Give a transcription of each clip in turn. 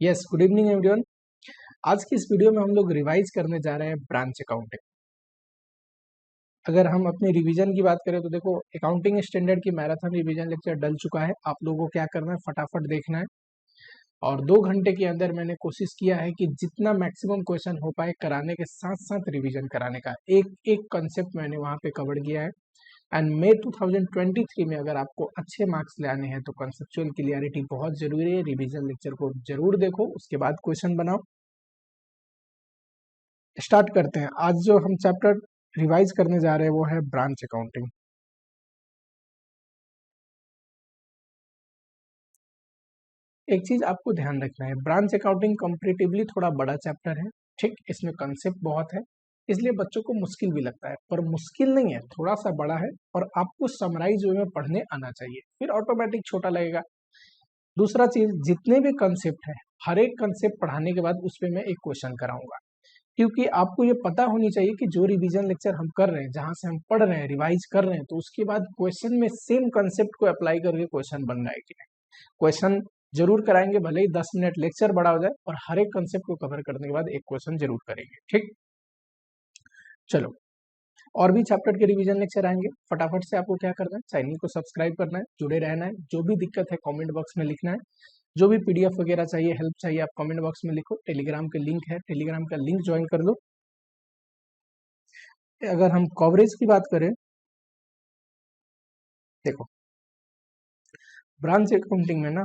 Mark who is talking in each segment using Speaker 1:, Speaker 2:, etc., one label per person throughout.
Speaker 1: Yes, good evening everyone. आज की इस वीडियो में हम लोग रिवाइज करने जा रहे हैं ब्रांच अकाउंटिंग। अगर हम अपनी रिवीजन की बात करें तो देखो, अकाउंटिंग स्टैंडर्ड की मैराथन रिवीजन लेक्चर डल चुका है। आप लोगों को क्या करना है, फटाफट देखना है। और 2 घंटे के अंदर मैंने कोशिश किया है कि जितना मैक्सिमम क्वेश्चन हो पाए कराने के साथ साथ रिवीजन कराने का। एक एक कंसेप्ट मैंने वहाँ पे कवर किया है। एंड मई 2023 में अगर आपको अच्छे मार्क्स लाने हैं तो कंसेप्चुअल क्लियरिटी बहुत जरूरी है। रिवीजन लेक्चर को जरूर देखो, उसके बाद क्वेश्चन बनाओ। स्टार्ट करते हैं। आज जो हम चैप्टर रिवाइज करने जा रहे हैं वो है ब्रांच अकाउंटिंग। एक चीज आपको ध्यान रखना है, ब्रांच अकाउंटिंग कंपैरेटिवली थोड़ा बड़ा चैप्टर है। ठीक, इसमें कंसेप्ट बहुत है, इसलिए बच्चों को मुश्किल भी लगता है, पर मुश्किल नहीं है, थोड़ा सा बड़ा है और आपको समराइज वे में पढ़ने आना चाहिए, फिर ऑटोमेटिक छोटा लगेगा। दूसरा चीज, जितने भी कंसेप्ट है, हर एक कंसेप्ट पढ़ाने के बाद उस पर मैं एक क्वेश्चन कराऊंगा, क्योंकि आपको ये पता होनी चाहिए कि जो रिवीजन लेक्चर हम कर रहे हैं, जहां से हम पढ़ रहे हैं, रिवाइज कर रहे हैं, तो उसके बाद क्वेश्चन में सेम कंसेप्ट को अप्लाई करके क्वेश्चन बन रहा है कि नहीं। क्वेश्चन जरूर कराएंगे, भले ही 10 मिनट लेक्चर बड़ा हो जाए, और हर एक कंसेप्ट को कवर करने के बाद एक क्वेश्चन जरूर करेंगे। ठीक, चलो, और भी चैप्टर के रिवीजन लेक्चर आएंगे। फटाफट से आपको क्या करना है, चैनल को सब्सक्राइब करना है, जुड़े रहना है। जो भी दिक्कत है कमेंट बॉक्स में लिखना है। जो भी पीडीएफ वगैरह चाहिए, हेल्प चाहिए, आप कमेंट बॉक्स में लिखो। टेलीग्राम के लिंक है, टेलीग्राम का लिंक ज्वाइन कर लो। अगर हम कवरेज की बात करें, देखो ब्रांच अकाउंटिंग में ना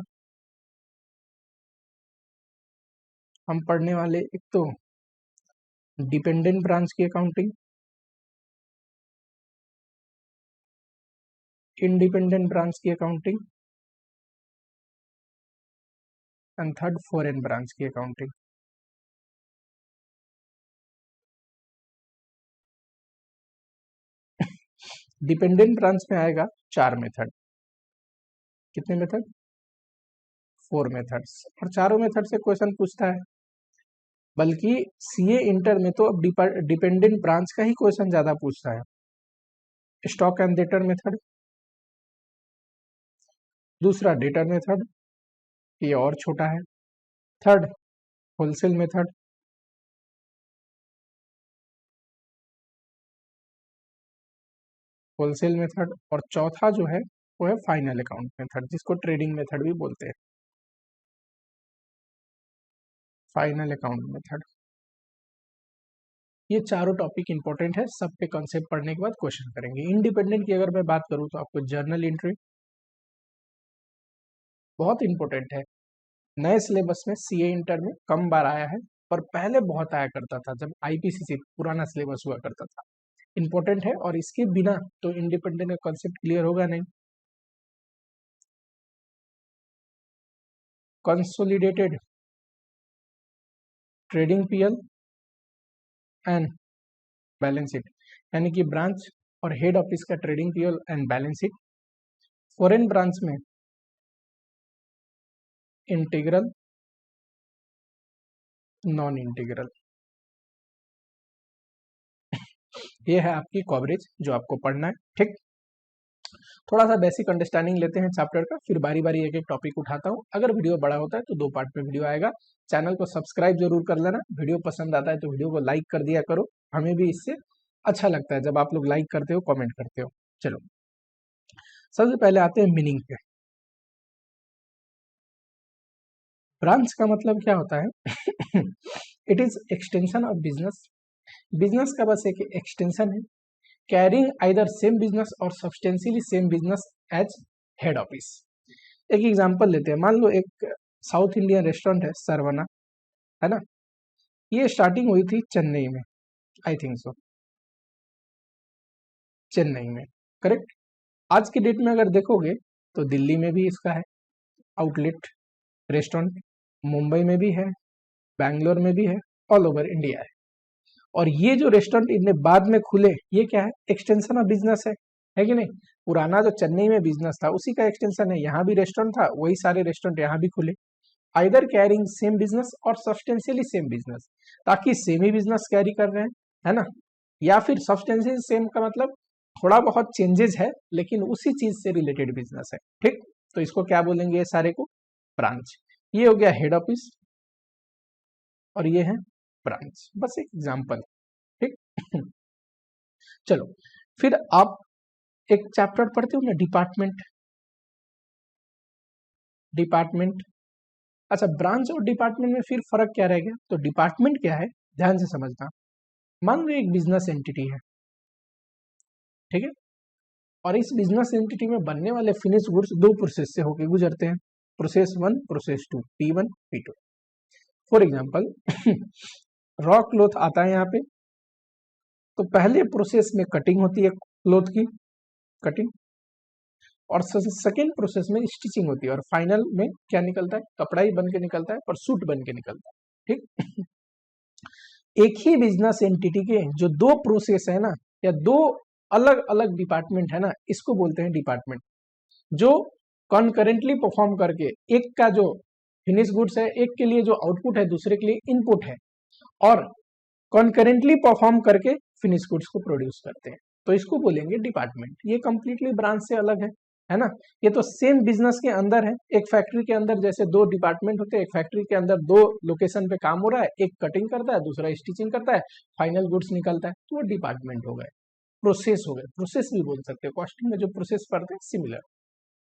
Speaker 1: हम पढ़ने वाले एक तो डिपेंडेंट ब्रांच की अकाउंटिंग, इंडिपेंडेंट ब्रांच की accounting and third foreign branch की अकाउंटिंग। डिपेंडेंट ब्रांच में आएगा 4 मेथड। कितने मेथड? 4 मेथड्स। और चारों मेथड से क्वेश्चन पूछता है, बल्कि सीए इंटर में तो अब डिपेंडेंट ब्रांच का ही क्वेश्चन ज्यादा पूछता है। स्टॉक एंड डेटर मेथड, दूसरा डेटर मेथड, ये और छोटा है। Third wholesale method, wholesale method, और चौथा जो है वो है फाइनल अकाउंट मेथड, जिसको ट्रेडिंग मेथड भी बोलते हैं। फाइनल अकाउंट मेथड, ये चारों टॉपिक इंपॉर्टेंट है। सब पे कॉन्सेप्ट पढ़ने के बाद क्वेश्चन करेंगे। इंडिपेंडेंट की अगर मैं बात करूं तो आपको जर्नल एंट्री बहुत इंपॉर्टेंट है। नए सिलेबस में सीए इंटर में कम बार आया है, पर पहले बहुत आया करता था जब आईपीसीसी पुराना सिलेबस हुआ करता था। इंपॉर्टेंट है, और इसके बिना तो इंडिपेंडेंट का कॉन्सेप्ट क्लियर होगा नहीं। Consolidated trading PL and balance sheet, यानी कि ब्रांच और हेड ऑफिस का trading PL and balance sheet. Foreign branch में इंटीग्रल, नॉन इंटीग्रल। ये है आपकी कवरेज जो आपको पढ़ना है। ठीक, थोड़ा सा बेसिक अंडरस्टैंडिंग लेते हैं चैप्टर का, फिर बारी बारी एक एक टॉपिक उठाता हूँ। अगर वीडियो बड़ा होता है तो 2 पार्ट में वीडियो आएगा। चैनल को सब्सक्राइब जरूर कर लेना। वीडियो पसंद आता है तो वीडियो को लाइक कर दिया करो, हमें भी इससे अच्छा लगता है जब आप लोग लाइक करते हो, कमेंट करते हो। चलो, सबसे पहले आते हैं मीनिंग पे। ब्रांच का मतलब क्या होता है? It is extension of business. Business का बस एक एक्सटेंशन है, कैरिंग आइदर सेम बिजनेस और substantially same business as head office. एक एग्जांपल लेते हैं। मान लो एक साउथ इंडियन रेस्टोरेंट है, सरवना, है ना। ये स्टार्टिंग हुई थी चेन्नई में, आई थिंक सो, चेन्नई में, करेक्ट। आज की डेट में अगर देखोगे तो दिल्ली में भी इसका है आउटलेट रेस्टोरेंट, मुंबई में भी है, बैंगलोर में भी है, ऑल ओवर इंडिया है। और ये जो रेस्टोरेंट इनने बाद में खुले, ये क्या है? एक्सटेंशन ऑफ बिजनेस है कि नहीं? पुराना जो चेन्नई में बिजनेस था उसी का एक्सटेंशन है। यहाँ भी रेस्टोरेंट था, वही सारे रेस्टोरेंट यहाँ भी खुले। आइदर कैरिंग सेम बिजनेस और सब्सटेंशियली सेम बिजनेस, ताकि सेम ही बिजनेस कैरी कर रहे हैं, है ना। या फिर सब्सटेंशियली सेम का मतलब थोड़ा बहुत चेंजेस है, लेकिन उसी चीज से रिलेटेड बिजनेस है। ठीक, तो इसको क्या बोलेंगे? ये सारे को ब्रांच। ये हो गया हेड ऑफिस और ये है ब्रांच, बस एक एग्जांपल। ठीक चलो फिर आप एक चैप्टर पढ़ते हो ना, डिपार्टमेंट। डिपार्टमेंट, अच्छा ब्रांच और डिपार्टमेंट में फिर फर्क क्या रह गया? तो डिपार्टमेंट क्या है, ध्यान से समझना। मान लो एक बिजनेस एंटिटी है, ठीक है, और इस बिजनेस एंटिटी में बनने वाले फिनिश गुड्स दो प्रोसेस से होके गुजरते हैं, process 1, process 2, P1, P2। For example raw cloth आता है यहाँ पे, तो पहले प्रोसेस में कटिंग होती है क्लॉथ की, कटिंग, और सेकेंड प्रोसेस में स्टिचिंग होती है, और फाइनल में क्या निकलता है? कपड़ा ही बन के निकलता है, पर सूट बन के निकलता है। ठीक एक ही बिजनेस एंटिटी के जो दो प्रोसेस है ना, या दो अलग अलग डिपार्टमेंट है ना, इसको बोलते हैं डिपार्टमेंट, जो कॉन्करेंटली परफॉर्म करके एक का जो फिनिश गुड्स है, एक के लिए जो आउटपुट है, दूसरे के लिए इनपुट है, और कॉन्करेंटली परफॉर्म करके फिनिश गुड्स को प्रोड्यूस करते हैं, तो इसको बोलेंगे डिपार्टमेंट। ये कंप्लीटली ब्रांच से अलग है ना। ये तो सेम बिजनेस के अंदर है, एक फैक्ट्री के अंदर जैसे दो डिपार्टमेंट होते हैं, एक फैक्ट्री के अंदर दो लोकेशन पे काम हो रहा है, एक कटिंग करता है, दूसरा स्टिचिंग करता है, फाइनल गुड्स निकलता है, तो वो डिपार्टमेंट हो गए, प्रोसेस हो गए, प्रोसेस भी बोल सकते हो, कॉस्टिंग में जो प्रोसेस पढ़ते हैं सिमिलर।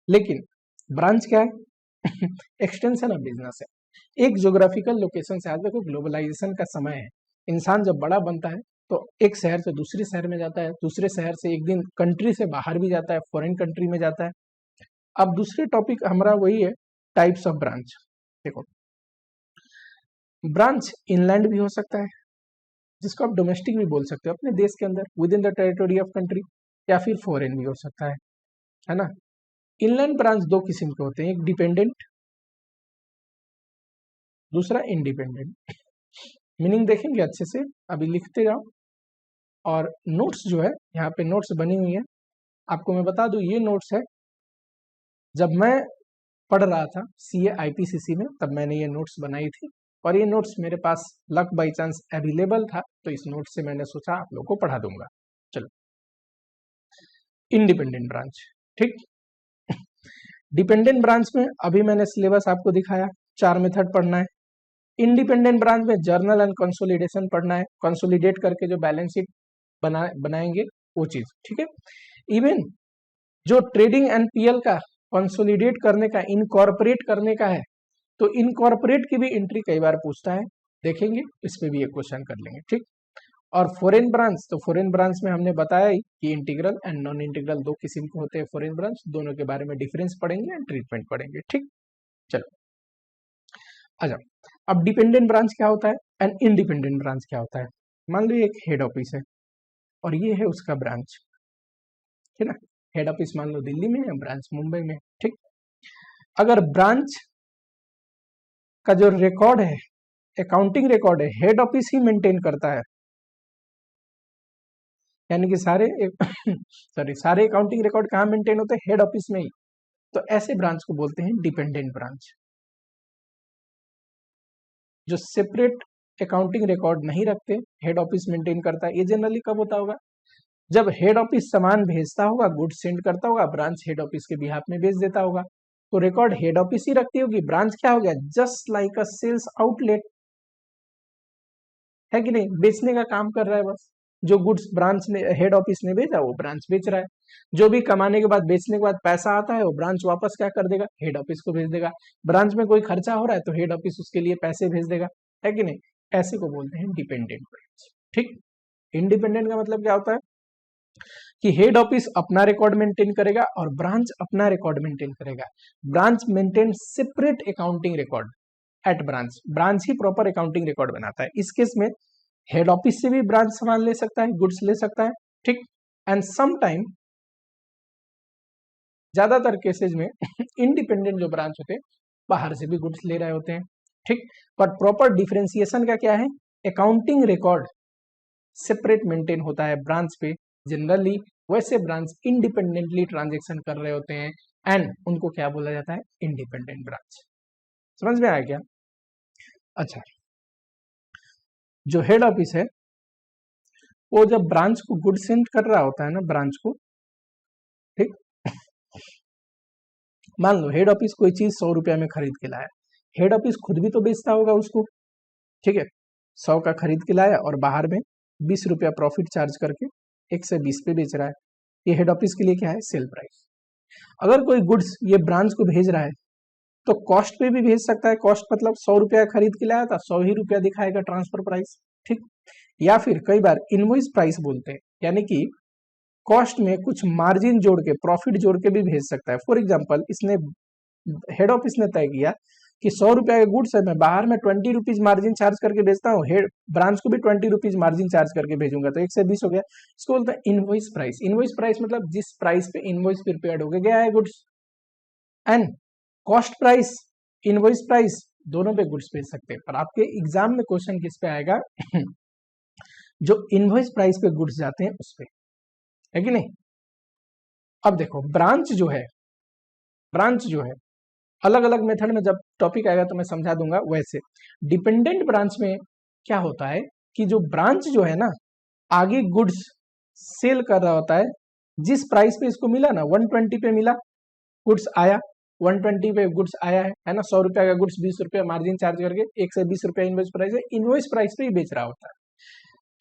Speaker 1: लेकिन ब्रांच क्या है? एक्सटेंशन ऑफ बिजनेस है। एक ज्योग्राफिकल लोकेशन से, आज देखो ग्लोबलाइजेशन का समय है, इंसान जब बड़ा बनता है तो एक शहर से दूसरे शहर में जाता है, दूसरे शहर से एक दिन कंट्री से बाहर भी जाता है, फॉरेन कंट्री में जाता है। अब दूसरे टॉपिक हमारा वही है, टाइप्स ऑफ ब्रांच। देखो ब्रांच इनलैंड भी हो सकता है, जिसको आप डोमेस्टिक भी बोल सकते हो, अपने देश के अंदर with in the territory of country, या फिर फॉरेन भी हो सकता है ना। इनलैंड ब्रांच दो किस्म के होते हैं, एक डिपेंडेंट, दूसरा इंडिपेंडेंट। मीनिंग देखेंगे अच्छे से, अभी लिखते जाओ, और नोट्स जो है यहाँ पे नोट्स बनी हुई है, आपको मैं बता दूं ये नोट्स है, जब मैं पढ़ रहा था CA IPCC में, तब मैंने ये नोट्स बनाई थी, और ये नोट्स मेरे पास लक बाई चांस अवेलेबल था, तो इस नोट से मैंने सोचा आप लोगों को पढ़ा दूंगा। चलो इंडिपेंडेंट ब्रांच, ठीक। डिपेंडेंट ब्रांच में अभी मैंने सिलेबस आपको दिखाया, 4 मेथड पढ़ना है। इंडिपेंडेंट ब्रांच में जर्नल एंड कंसोलिडेशन पढ़ना है, कंसोलिडेट करके जो बैलेंस शीट बनाएंगे वो चीज, ठीक है। इवन जो ट्रेडिंग एंड PL का कंसोलिडेट करने का, इनकॉर्पोरेट करने का है, तो इनकॉर्पोरेट की भी एंट्री कई बार पूछता है, देखेंगे इस पे भी एक क्वेश्चन कर लेंगे, ठीक। और फॉरेन ब्रांच, तो फॉरेन ब्रांच में हमने बताया ही कि इंटीग्रल एंड नॉन इंटीग्रल दो किस्म के होते हैं फॉरेन ब्रांच, दोनों के बारे में डिफरेंस पढ़ेंगे एंड ट्रीटमेंट पढ़ेंगे, ठीक। चलो अच्छा, अब डिपेंडेंट ब्रांच क्या होता है एंड इंडिपेंडेंट ब्रांच क्या होता है। मान लो एक हेड ऑफिस है और ये है उसका ब्रांच, ठीक है ना। हेड ऑफिस मान लो दिल्ली में है, ब्रांच मुंबई में, ठीक। अगर ब्रांच का जो रिकॉर्ड है, अकाउंटिंग रिकॉर्ड है, हेड ऑफिस ही मेंटेन करता है, यानी कि सारे सॉरी सारे अकाउंटिंग रिकॉर्ड कहाँ मेंटेन होते हैं? हेड ऑफिस में ही, तो ऐसे ब्रांच को बोलते हैं डिपेंडेंट ब्रांच। जो सेपरेट अकाउंटिंग रिकॉर्ड नहीं रखते, हेड ऑफिस मेंटेन करता है, ये जनरली कब होता होगा? जब हेड ऑफिस सामान भेजता होगा, गुड्स सेंड करता होगा, ब्रांच हेड ऑफिस के बिहाफ में भेज देता होगा, तो रिकॉर्ड हेड ऑफिस ही रखती होगी। ब्रांच क्या हो गया? Just like a sales outlet, है कि नहीं? बेचने का काम कर रहा है बस, जो गुड्स ब्रांच ने, हेड ऑफिस ने भेजा वो ब्रांच बेच रहा है, जो भी कमाने के बाद, बेचने के बाद पैसा आता है वो ब्रांच वापस क्या कर देगा? हेड ऑफिस को भेज देगा। ब्रांच में कोई खर्चा हो रहा है तो हेड ऑफिस उसके लिए पैसे भेज देगा, है कि नहीं? ऐसे को बोलते हैं डिपेंडेंट ब्रांच, ठीक। इंडिपेंडेंट का मतलब क्या होता है कि हेड ऑफिस अपना रिकॉर्ड मेंटेन करेगा और ब्रांच अपना रिकॉर्ड मेंटेन करेगा। Branch maintain separate accounting record at branch, branch he proper accounting record बनाता है। इस केस में हेड ऑफिस से भी ब्रांच सामान ले सकता है, गुड्स ले सकता है, ठीक। एंड सम टाइम, ज्यादातर केसेज में इंडिपेंडेंट जो ब्रांच होते हैं बाहर से भी गुड्स ले रहे होते हैं, ठीक। बट प्रॉपर डिफरेंशिएशन का क्या है? अकाउंटिंग रिकॉर्ड सेपरेट मेंटेन होता है ब्रांच पे जनरली, वैसे ब्रांच इंडिपेंडेंटली ट्रांजेक्शन कर रहे होते हैं एंड उनको क्या बोला जाता है? Independent branch. समझ में आया क्या? अच्छा, जो हेड ऑफिस है वो जब ब्रांच को गुड सेंड कर रहा होता है ना, ब्रांच को, ठीक। मान लो हेड ऑफिस कोई चीज 100 रुपया में खरीद के लाया, हेड ऑफिस खुद भी तो बेचता होगा उसको, ठीक है। 100 का खरीद के लाया और बाहर में 20 रुपया प्रॉफिट चार्ज करके 120 पे बेच रहा है। ये हेड ऑफिस के लिए क्या है, सेल प्राइस। अगर कोई गुड्स ये ब्रांच को भेज रहा है तो कॉस्ट पे भी भेज सकता है। कॉस्ट मतलब 100 रुपया खरीद के लाया था, 100 ही रुपया दिखाएगा ट्रांसफर प्राइस, ठीक। या फिर कई बार इनवॉइस प्राइस बोलते हैं, यानी कि कॉस्ट में कुछ मार्जिन जोड़ के, प्रॉफिट जोड़ के भी भेज सकता है। फॉर एग्जाम्पल, इसने हेड ऑफिस ने तय किया कि 100 रुपया का गुड्स है, मैं बाहर में 20 रुपीज मार्जिन चार्ज करके बेचता हूँ, हेड ब्रांच को भी 20 रुपीज मार्जिन चार्ज करके भेजूंगा, तो 120 हो गया। इसको बोलते हैं इनवॉइस प्राइस। इनवॉइस प्राइस मतलब जिस प्राइस पे इनवॉइस प्रिपेयर्ड होके गया है goods. And cost price, invoice price, दोनों पे गुड्स बेच सकते हैं। पर आपके एग्जाम में क्वेश्चन किस पे आएगा जो इनवॉइस प्राइस पे गुड्स जाते हैं उस पे, है कि नहीं। अब देखो ब्रांच जो है अलग अलग मेथड में जब टॉपिक आएगा तो मैं समझा दूंगा। वैसे डिपेंडेंट ब्रांच में क्या होता है कि जो ब्रांच जो है ना, आगे गुड्स सेल कर रहा होता है, जिस प्राइस पे इसको मिला ना, 120 पे मिला, गुड्स आया 120 पे गुड्स आया है ना, 100 रुपया का गुड्स 20 रुपया मार्जिन चार्ज करके 120 रुपया इनवॉइस प्राइस है, इनवॉइस प्राइस पे ही बेच रहा होता है।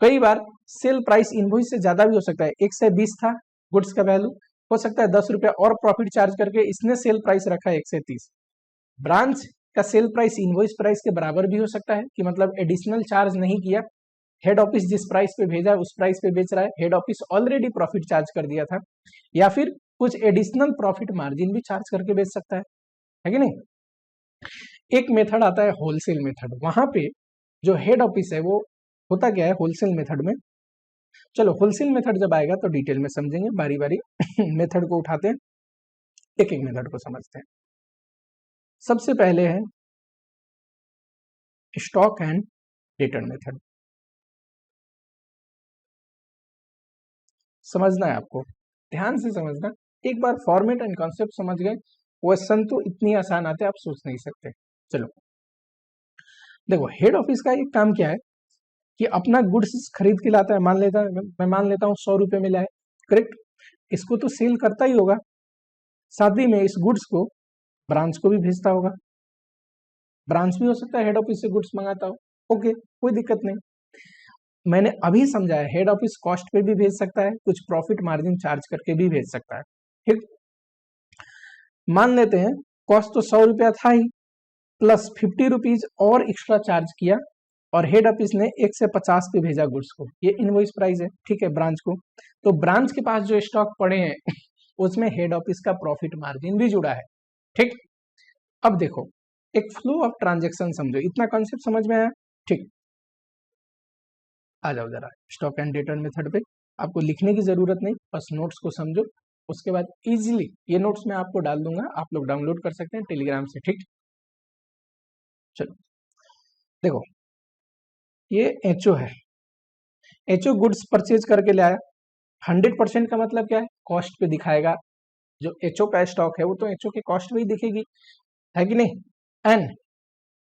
Speaker 1: कई बार सेल प्राइस इनवॉइस से ज्यादा भी हो सकता है, 120 था गुड्स का वैल्यू, हो सकता है 10 रुपया और प्रॉफिट चार्ज करके इसने सेल प्राइस रखा है 130। ब्रांच का सेल प्राइस इनवॉइस प्राइस के बराबर भी हो सकता है, कि मतलब एडिशनल चार्ज नहीं किया, हेड ऑफिस जिस प्राइस पे भेजा है उस प्राइस पे बेच रहा है, head office already profit charge कर दिया था, या फिर कुछ एडिशनल प्रॉफिट मार्जिन भी चार्ज करके बेच सकता है कि नहीं। एक मेथड आता है होलसेल मेथड, वहां पे जो हेड ऑफिस है वो होता क्या है होलसेल मेथड में। चलो होलसेल मेथड जब आएगा तो डिटेल में समझेंगे, बारी बारी मेथड को उठाते हैं, एक एक मेथड को समझते हैं। सबसे पहले है स्टॉक एंड रिटर्न मेथड। समझना है आपको, ध्यान से समझना। एक बार फॉर्मेट एंड कॉन्सेप्ट समझ गए, क्वेश्चन तो इतनी आसान आते हैं आप सोच नहीं सकते। चलो देखो, हेड ऑफिस का एक काम क्या है कि अपना गुड्स खरीद के लाता है, मैं मान लेता हूँ 100 रुपये में लाए, करेक्ट। इसको तो सेल करता ही होगा, साथ ही में इस गुड्स को ब्रांच को भी भेजता होगा। ब्रांच भी हो सकता है हेड ऑफिस से गुड्स मंगाता हो, ओके, कोई दिक्कत नहीं। मैंने अभी समझाया हेड ऑफिस कॉस्ट पे भी भेज सकता है, कुछ प्रॉफिट मार्जिन चार्ज करके भी भेज सकता है, ठीक। मान लेते हैं कॉस्ट तो 100 रुपया था ही, प्लस 50 रुपीज और एक्स्ट्रा चार्ज किया, और हेड ऑफिस ने 1 से 50 पे भेजा गुड्स को, ये इनवॉइस प्राइस है, ठीक है, ब्रांच को। तो ब्रांच के पास जो स्टॉक पड़े हैं उसमें हेड ऑफिस का प्रॉफिट मार्जिन भी जुड़ा है, ठीक। अब देखो एक फ्लो ऑफ ट्रांजेक्शन समझो, इतना कॉन्सेप्ट समझ में आया, ठीक। आ जाओ जरा स्टॉक एंड रिटर्न मेथड पे, आपको लिखने की जरूरत नहीं, बस नोट्स को समझो, उसके बाद इजीली ये नोट्स मैं आपको डाल दूंगा, आप लोग डाउनलोड कर सकते हैं टेलीग्राम से, ठीक। चलो देखो ये एचओ है, एचओ गुड्स परचेज करके लाया, 100% का मतलब क्या है, कॉस्ट पे दिखाएगा। जो एचओ का स्टॉक है वो तो एचओ के कॉस्ट पे ही दिखेगी, है कि नहीं। एंड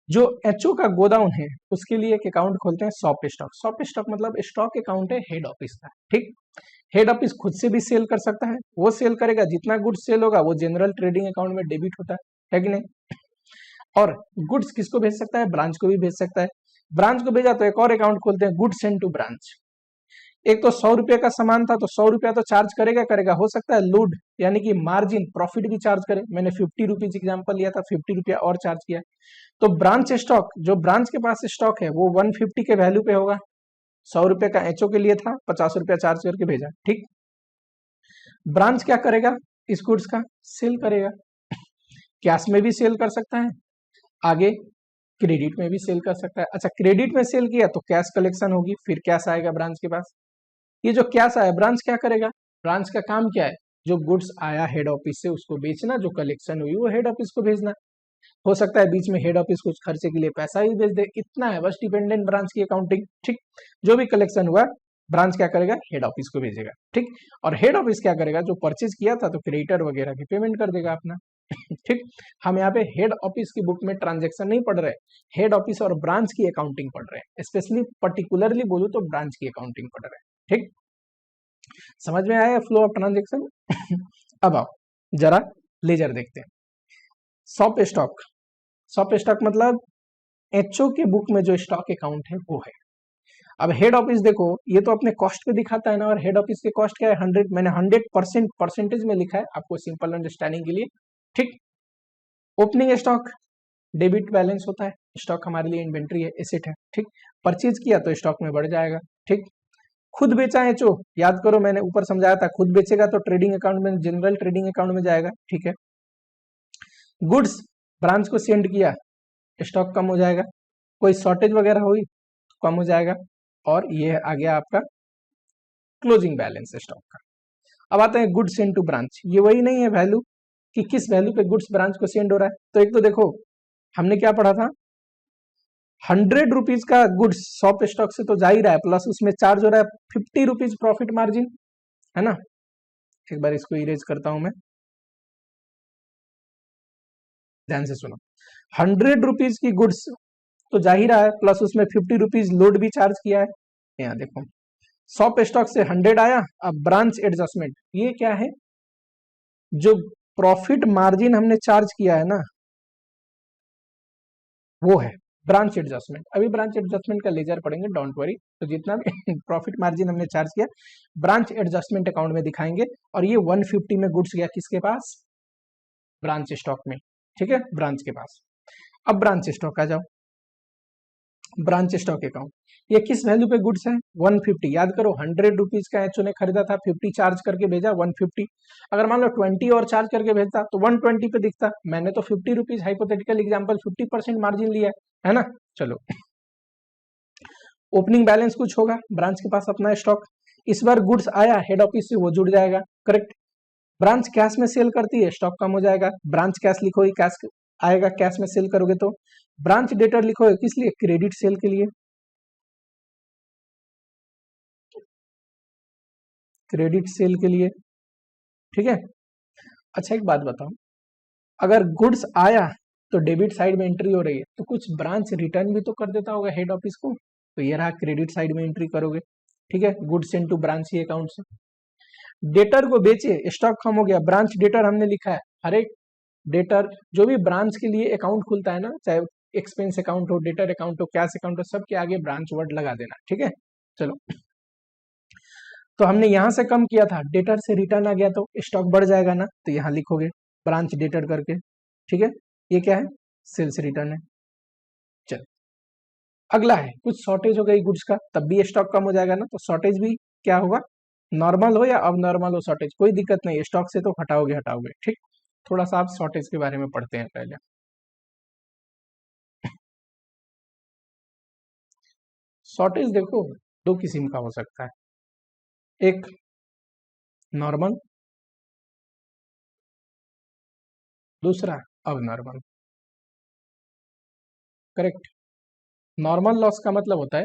Speaker 1: जो एचओ का गोडाउन है उसके लिए एक अकाउंट खोलते हैं शॉप स्टॉक। शॉप स्टॉक मतलब स्टॉक अकाउंट है हेड ऑफिस का, ठीक। हेड ऑफिस खुद से भी सेल कर सकता है, वो सेल करेगा, जितना गुड्स सेल होगा वो जनरल ट्रेडिंग अकाउंट में डेबिट होता है कि नहीं। और गुड्स किसको भेज सकता है, ब्रांच को भी भेज सकता है। ब्रांच को भेजा तो एक और अकाउंट खोलते हैं, गुड्स सेंड टू ब्रांच। एक तो 100 रुपये का सामान था तो 100 रुपया तो चार्ज करेगा, हो सकता है लूड यानी कि मार्जिन प्रॉफिट भी चार्ज करे, मैंने 50 रुपीज एग्जाम्पल लिया था, 50 रुपया और चार्ज किया। तो ब्रांच स्टॉक, जो ब्रांच के पास स्टॉक है वो 150 के वैल्यू पे होगा, 100 रुपये का एचओ के लिए था, 50 रुपया चार्ज करके भेजा, ठीक। ब्रांच क्या करेगा, इस गुड्स का सेल करेगा, कैश में भी सेल कर सकता है, आगे क्रेडिट में भी सेल कर सकता है। अच्छा क्रेडिट में सेल किया तो कैश कलेक्शन होगी, फिर कैश आएगा ब्रांच के पास। ये जो कैश आया ब्रांच क्या करेगा, ब्रांच का काम क्या है, जो गुड्स आया हेड ऑफिस से उसको बेचना, जो कलेक्शन हुई वो हेड ऑफिस को भेजना। हो सकता है बीच में हेड ऑफिस कुछ खर्चे के लिए पैसा ही भेज दे, इतना है बस डिपेंडेंट ब्रांच की अकाउंटिंग, ठीक। जो भी कलेक्शन हुआ ब्रांच क्या करेगा, हेड ऑफिस को भेजेगा, ठीक। और हेड ऑफिस क्या करेगा, जो परचेज किया था तो क्रेडिटर वगैरह की पेमेंट कर देगा अपना, ठीक। हम यहाँ पे हेड ऑफिस की बुक में ट्रांजेक्शन नहीं पढ़ रहे, हेड ऑफिस और ब्रांच की अकाउंटिंग पढ़ रहे हैं, स्पेशली पर्टिकुलरली बोलूं तो ब्रांच की अकाउंटिंग पढ़ रहे हैं, ठीक। समझ में आया फ्लो ऑफ ट्रांजेक्शन। अब आओ जरा लेजर देखते हैं। शॉप स्टॉक, शॉप स्टॉक मतलब एचओ के बुक में जो स्टॉक अकाउंट है वो है। अब हेड ऑफिस देखो, ये तो अपने कॉस्ट पे दिखाता है ना, और हेड ऑफिस के कॉस्ट क्या है 100, मैंने 100% परसेंटेज में लिखा है आपको सिंपल अंडरस्टैंडिंग के लिए। ठीक, ओपनिंग स्टॉक डेबिट बैलेंस होता है, स्टॉक हमारे लिए इन्वेंट्री है, एसेट है। ठीक, परचेज किया तो स्टॉक में बढ़ जाएगा। ठीक, खुद बेचा है एचओ, याद करो मैंने ऊपर समझाया था, खुद बेचेगा तो ट्रेडिंग अकाउंट में, जनरल ट्रेडिंग अकाउंट में जाएगा। ठीक है, गुड्स ब्रांच को सेंड किया, स्टॉक कम हो जाएगा, कोई शॉर्टेज वगैरह हुई तो कम हो जाएगा, और ये आ गया आपका क्लोजिंग बैलेंस स्टॉक का। अब आते हैं गुड्स सेंड टू ब्रांच, ये वही नहीं है वैल्यू कि किस वैल्यू पे गुड्स ब्रांच को सेंड हो रहा है। तो एक तो देखो हमने क्या पढ़ा था, 100 रुपीज का गुड्स शॉप स्टॉक से तो जा ही रहा है, प्लस उसमें चार्ज हो रहा है 50 रुपीज प्रॉफिट मार्जिन, है ना। एक बार इसको इरेज करता हूं मैं, ध्यान से सुनो। 100 रुपीज की गुड्स तो जा ही रहा है, प्लस उसमें 50 रुपीज लोड भी चार्ज किया है। यहाँ देखो शॉप स्टॉक से 100 आया, अब ब्रांच एडजस्टमेंट, ये क्या है, जो प्रॉफिट मार्जिन हमने चार्ज किया है ना, वो है ब्रांच एडजस्टमेंट। अभी ब्रांच एडजस्टमेंट का लेजर पढ़ेंगे, डोंट वरी। तो जितना भी प्रॉफिट मार्जिन हमने चार्ज किया ब्रांच एडजस्टमेंट अकाउंट में दिखाएंगे, और ये 150 में गुड्स गया किसके पास, ब्रांच स्टॉक में। ठीक है, ब्रांच के पास। अब ब्रांच स्टॉक आ जाओ, ब्रांच स्टॉक अकाउंट, ये किस वैल्यू पे गुड्स है 150। याद करो 100 रुपीज का एचओ ने खरीदा था, 50 चार्ज करके भेजा 150। अगर मान लो 20 और चार्ज करके भेजता तो 120 पे दिखता। मैंने तो 50 रुपीज हाइपोथेटिकल एग्जांपल 50% मार्जिन लिया है ना। चलो, ओपनिंग बैलेंस कुछ होगा, ब्रांच के पास अपना स्टॉक, इस बार गुड्स आया हेड ऑफिस से, वो जुड़ जाएगा, करेक्ट। ब्रांच कैश में सेल करती है, स्टॉक कम हो जाएगा, ब्रांच कैश लिखोगे, कैश आएगा, कैश में सेल करोगे तो। ब्रांच डेटर लिखोगे किस लिए, क्रेडिट सेल के लिए, क्रेडिट सेल के लिए। ठीक है, अच्छा एक बात बताओ, अगर गुड्स आया तो डेबिट साइड में एंट्री हो रही है, तो कुछ ब्रांच रिटर्न भी तो कर देता होगा हेड ऑफिस को, तो ये रहा क्रेडिट साइड में एंट्री करोगे। ठीक है, गुड्स सेंड टू ब्रांच ही अकाउंट से। डेटर को बेचे, स्टॉक कम हो गया, ब्रांच डेटर हमने लिखा है, हर एक डेटर जो भी ब्रांच के लिए अकाउंट खुलता है ना, चाहे एक्सपेंस अकाउंट हो, डेटर अकाउंट हो, कैश अकाउंट हो, सबके आगे ब्रांच वर्ड लगा देना। ठीक है, चलो, तो हमने यहां से कम किया था, डेटर से रिटर्न आ गया तो स्टॉक बढ़ जाएगा ना, तो यहां लिखोगे ब्रांच डेटर करके। ठीक है, ये क्या है, सेल्स रिटर्न है। चल, अगला है कुछ शॉर्टेज हो गई गुड्स का, तब भी स्टॉक कम हो जाएगा ना, तो शॉर्टेज भी क्या होगा, नॉर्मल हो या अब नॉर्मल हो शॉर्टेज कोई दिक्कत नहीं, स्टॉक से तो हटाओगे हटाओगे। ठीक, थोड़ा सा आप शॉर्टेज के बारे में पढ़ते हैं पहले। शॉर्टेज देखो दो किस्म का हो सकता है, एक नॉर्मल, दूसरा अब नॉर्मल, करेक्ट। नॉर्मल लॉस का मतलब होता है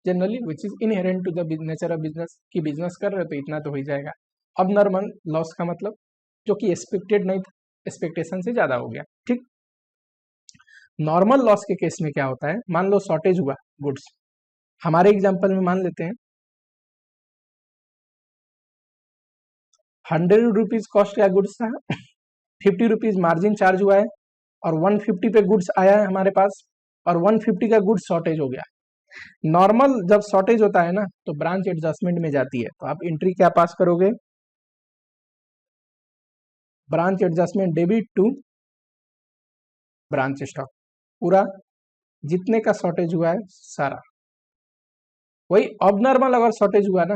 Speaker 1: generally which is inherent to the nature of business, कि बिजनेस कर रहे हो तो इतना तो हो ही जाएगा। अब नॉर्मल लॉस का मतलब जो कि एक्सपेक्टेड नहीं था, एक्सपेक्टेशन से ज्यादा हो गया। ठीक, नॉर्मल लॉस के केस में क्या होता है, मान लो शॉर्टेज हुआ गुड्स, हमारे एग्जांपल में मान लेते हैं 100 रुपीज कॉस्ट का गुड्स था, 50 रुपीज मार्जिन चार्ज हुआ है, और 150 पे गुड्स आया है हमारे पास, और 150 का गुड्स शॉर्टेज हो गया। नॉर्मल जब शॉर्टेज होता है ना, तो ब्रांच एडजस्टमेंट में जाती है, तो आप एंट्री क्या पास करोगे, branch adjustment debit to branch stock, पूरा जितने का शॉर्टेज हुआ है सारा। वही अब नॉर्मल अगर शॉर्टेज हुआ ना,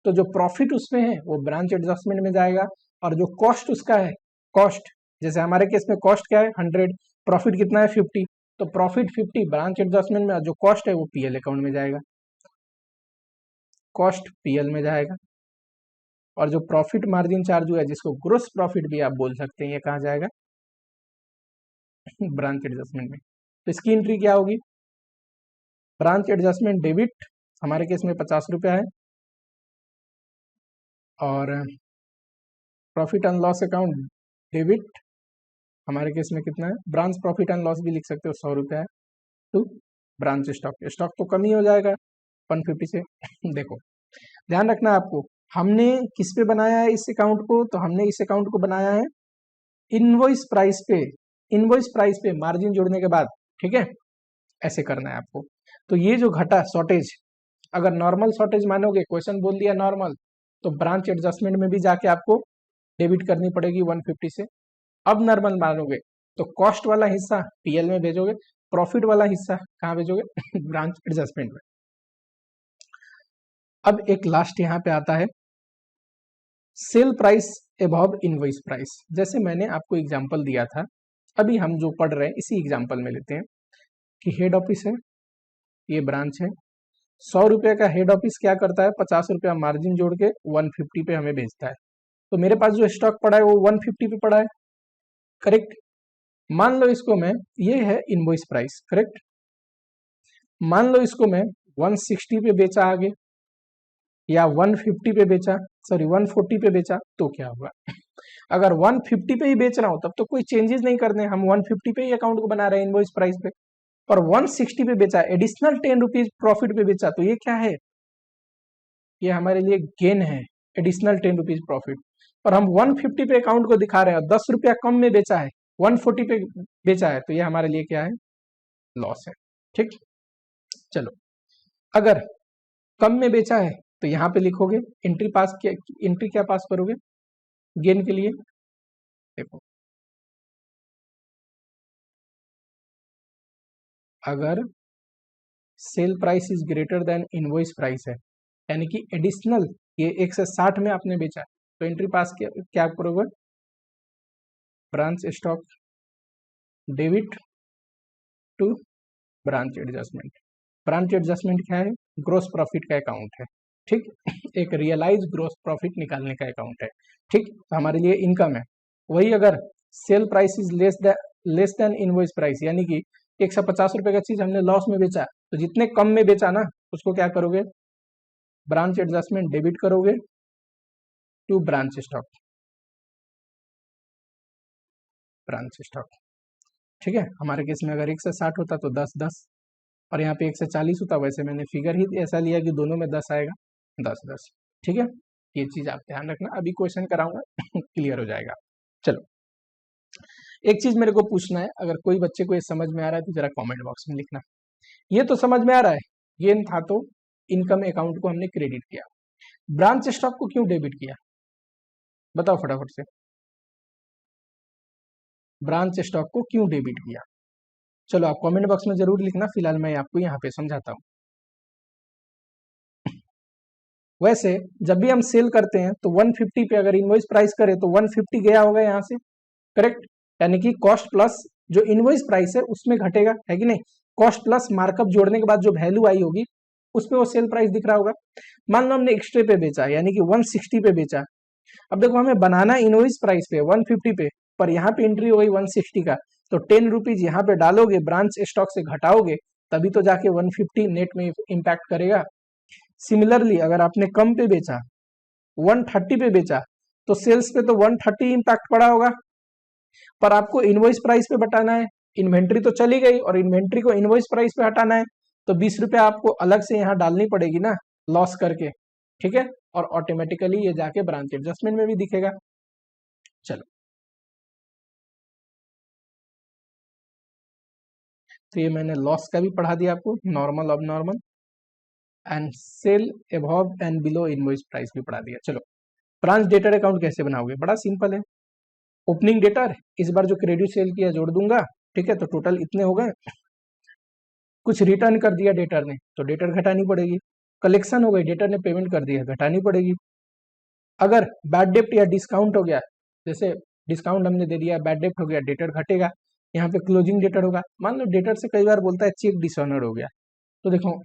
Speaker 1: तो जो प्रॉफिट उसमें है वो ब्रांच एडजस्टमेंट में जाएगा, और जो कॉस्ट उसका है, कॉस्ट जैसे हमारे केस में कॉस्ट क्या है 100, प्रॉफिट कितना है 50, तो प्रॉफिट 50 ब्रांच एडजस्टमेंट में, जो कॉस्ट है वो पीएल अकाउंट में जाएगा, कॉस्ट पीएल में जाएगा, और जो प्रॉफिट मार्जिन चार्ज हुआ है जिसको ग्रोस प्रॉफिट भी आप बोल सकते हैं, ये कहाँ जाएगा, ब्रांच एडजस्टमेंट में। तो इसकी एंट्री क्या होगी, ब्रांच एडजस्टमेंट डेबिट, हमारे केस में 50 रुपया है, और profit and loss account debit, हमारे केस में कितना है, ब्रांच प्रॉफिट एंड लॉस भी लिख सकते हो 100 रुपया है, टू ब्रांच स्टॉक, स्टॉक तो कम ही हो जाएगा 150 से। देखो ध्यान रखना आपको, हमने किस पे बनाया है इस अकाउंट को, तो हमने इस अकाउंट को बनाया है इनवॉइस प्राइस पे, इनवॉइस प्राइस पे मार्जिन जोड़ने के बाद, ठीक है, ऐसे करना है आपको। तो ये जो घटा शॉर्टेज, अगर नॉर्मल शॉर्टेज मानोगे, क्वेश्चन बोल दिया नॉर्मल, तो ब्रांच एडजस्टमेंट में भी जाके आपको डेबिट करनी पड़ेगी 150 से। अब नॉर्मल मानोगे तो कॉस्ट वाला हिस्सा पीएल में भेजोगे, प्रॉफिट वाला हिस्सा कहाँ भेजोगे ब्रांच एडजस्टमेंट में। अब एक लास्ट यहाँ पे आता है sale price above invoice price. जैसे मैंने आपको एग्जांपल दिया था, अभी हम जो पढ़ रहे हैं इसी एग्जांपल में लेते हैं कि हेड ऑफिस है, ये ब्रांच है, 100 रुपये का हेड ऑफिस क्या करता है, 50 रुपया मार्जिन जोड़ के 150 पे हमें भेजता है। तो मेरे पास जो स्टॉक पड़ा है वो 150 पे पड़ा है, करेक्ट। मान लो इसको मैं, ये है इनवॉइस प्राइस, करेक्ट। मान लो इसको मैं 160 पे बेचा आगे, या 150 पे बेचा, सॉरी 140 पे बेचा, तो क्या होगा अगर 150 पे ही बेच रहा हूं तब तो कोई चेंजेस नहीं करने, हम 150 पे ही अकाउंट को बना रहे हैं इनवॉइस प्राइस पे। पर 160 पे बेचा, एडिशनल 10 रुपीज प्रॉफिट पे बेचा, तो ये क्या है, ये हमारे लिए गेन है, एडिशनल 10 रुपीज प्रॉफिट। और हम 150 पे अकाउंट को दिखा रहे हैं, 10 रुपया कम में बेचा है, 140 पे बेचा है, तो ये हमारे लिए क्या है, लॉस है, ठीक। चलो, अगर कम में बेचा है तो यहाँ पे लिखोगे एंट्री पास, क्या एंट्री क्या पास करोगे गेन के लिए, देखो अगर sale price is greater than invoice price है, यानी कि एडिशनल ये 160 में आपने बेचा है, तो एंट्री पास क्या करोगे, branch stock debit to branch adjustment. Branch adjustment क्या है, ग्रोस प्रॉफिट का अकाउंट है, ठीक एक रियलाइज ग्रोस प्रॉफिट निकालने का अकाउंट है, ठीक। तो हमारे लिए इनकम है। वही अगर sale price is less than invoice price, यानी कि 150 रुपए का चीज हमने लॉस में बेचा, तो जितने कम में बेचा ना उसको क्या करोगे, ब्रांच एडजस्टमेंट डेबिट करोगे to branch stock, branch stock, ठीक है। हमारे केस में अगर 160 होता तो 10-10, और यहाँ पे 140 होता, वैसे मैंने फिगर ही ऐसा लिया कि दोनों में 10 आएगा, 10-10, ठीक है। ये चीज आप ध्यान रखना, अभी क्वेश्चन कराऊंगा क्लियर हो जाएगा। चलो, एक चीज मेरे को पूछना है, अगर कोई बच्चे को ये समझ में आ रहा है तो जरा कमेंट बॉक्स में लिखना। ये तो समझ में आ रहा है, गेन था तो इनकम अकाउंट को हमने क्रेडिट किया, ब्रांच स्टॉक को क्यों डेबिट किया, बताओ फटाफट से, ब्रांच स्टॉक को क्यों डेबिट किया, चलो आप कमेंट बॉक्स में जरूर लिखना, फिलहाल मैं आपको यहाँ पे समझाता हूँ। वैसे जब भी हम सेल करते हैं तो 150 पे अगर इनवॉइस प्राइस करे तो 150 गया होगा यहाँ से, करेक्ट, यानी कि कॉस्ट प्लस जो इनवॉइस प्राइस है उसमें घटेगा, है कि नहीं, कॉस्ट प्लस मार्कअप जोड़ने के बाद जो वैल्यू आई होगी उसमें वो सेल प्राइस दिख रहा होगा। मान लो हमने एक्स्ट्रा पे बेचा, यानी कि 160 पे बेचा, अब देखो हमें बनाना इनवॉइस प्राइस पे 150 पे, पर यहाँ पे एंट्री हो गई 160 का, तो 10 रुपीज यहाँ पे डालोगे, ब्रांच स्टॉक से घटाओगे, तभी तो जाके 150 नेट में इम्पैक्ट करेगा। सिमिलरली अगर आपने कम पे बेचा, 130 पे बेचा, तो सेल्स पे तो 130 इम्पैक्ट पड़ा होगा, पर आपको इनवॉइस प्राइस पे बताना है, इन्वेंट्री तो चली गई और इन्वेंट्री को इनवॉइस प्राइस पे हटाना है, तो 20 रुपया आपको अलग से यहाँ डालनी पड़ेगी ना, लॉस करके, ठीक है, और ऑटोमेटिकली ये जाके ब्रांच एडजस्टमेंट में भी दिखेगा। चलो, तो ये मैंने लॉस का भी पढ़ा दिया आपको, नॉर्मल अब normal and sale above and below invoice price भी पढ़ा दिया। चलो, ब्रांच डेटर अकाउंट कैसे बनाओगे, बड़ा सिंपल है, ओपनिंग डेटर इस बार जो क्रेडिट सेल किया जोड़ दूंगा, ठीक है, तो टोटल इतने हो गए, कुछ रिटर्न कर दिया डेटर ने तो डेटर घटानी पड़ेगी, कलेक्शन हो गई, डेटर ने पेमेंट कर दिया घटानी पड़ेगी। अगर बैड डेप्ट या डिस्काउंट हो गया, जैसे डिस्काउंट हमने दे दिया, बैड डेप्ट हो गया, डेटर घटेगा, यहाँ पे क्लोजिंग डेटर होगा। मान लो डेटर से कई बार बोलता है चेक डिसऑनर हो गया, तो देखो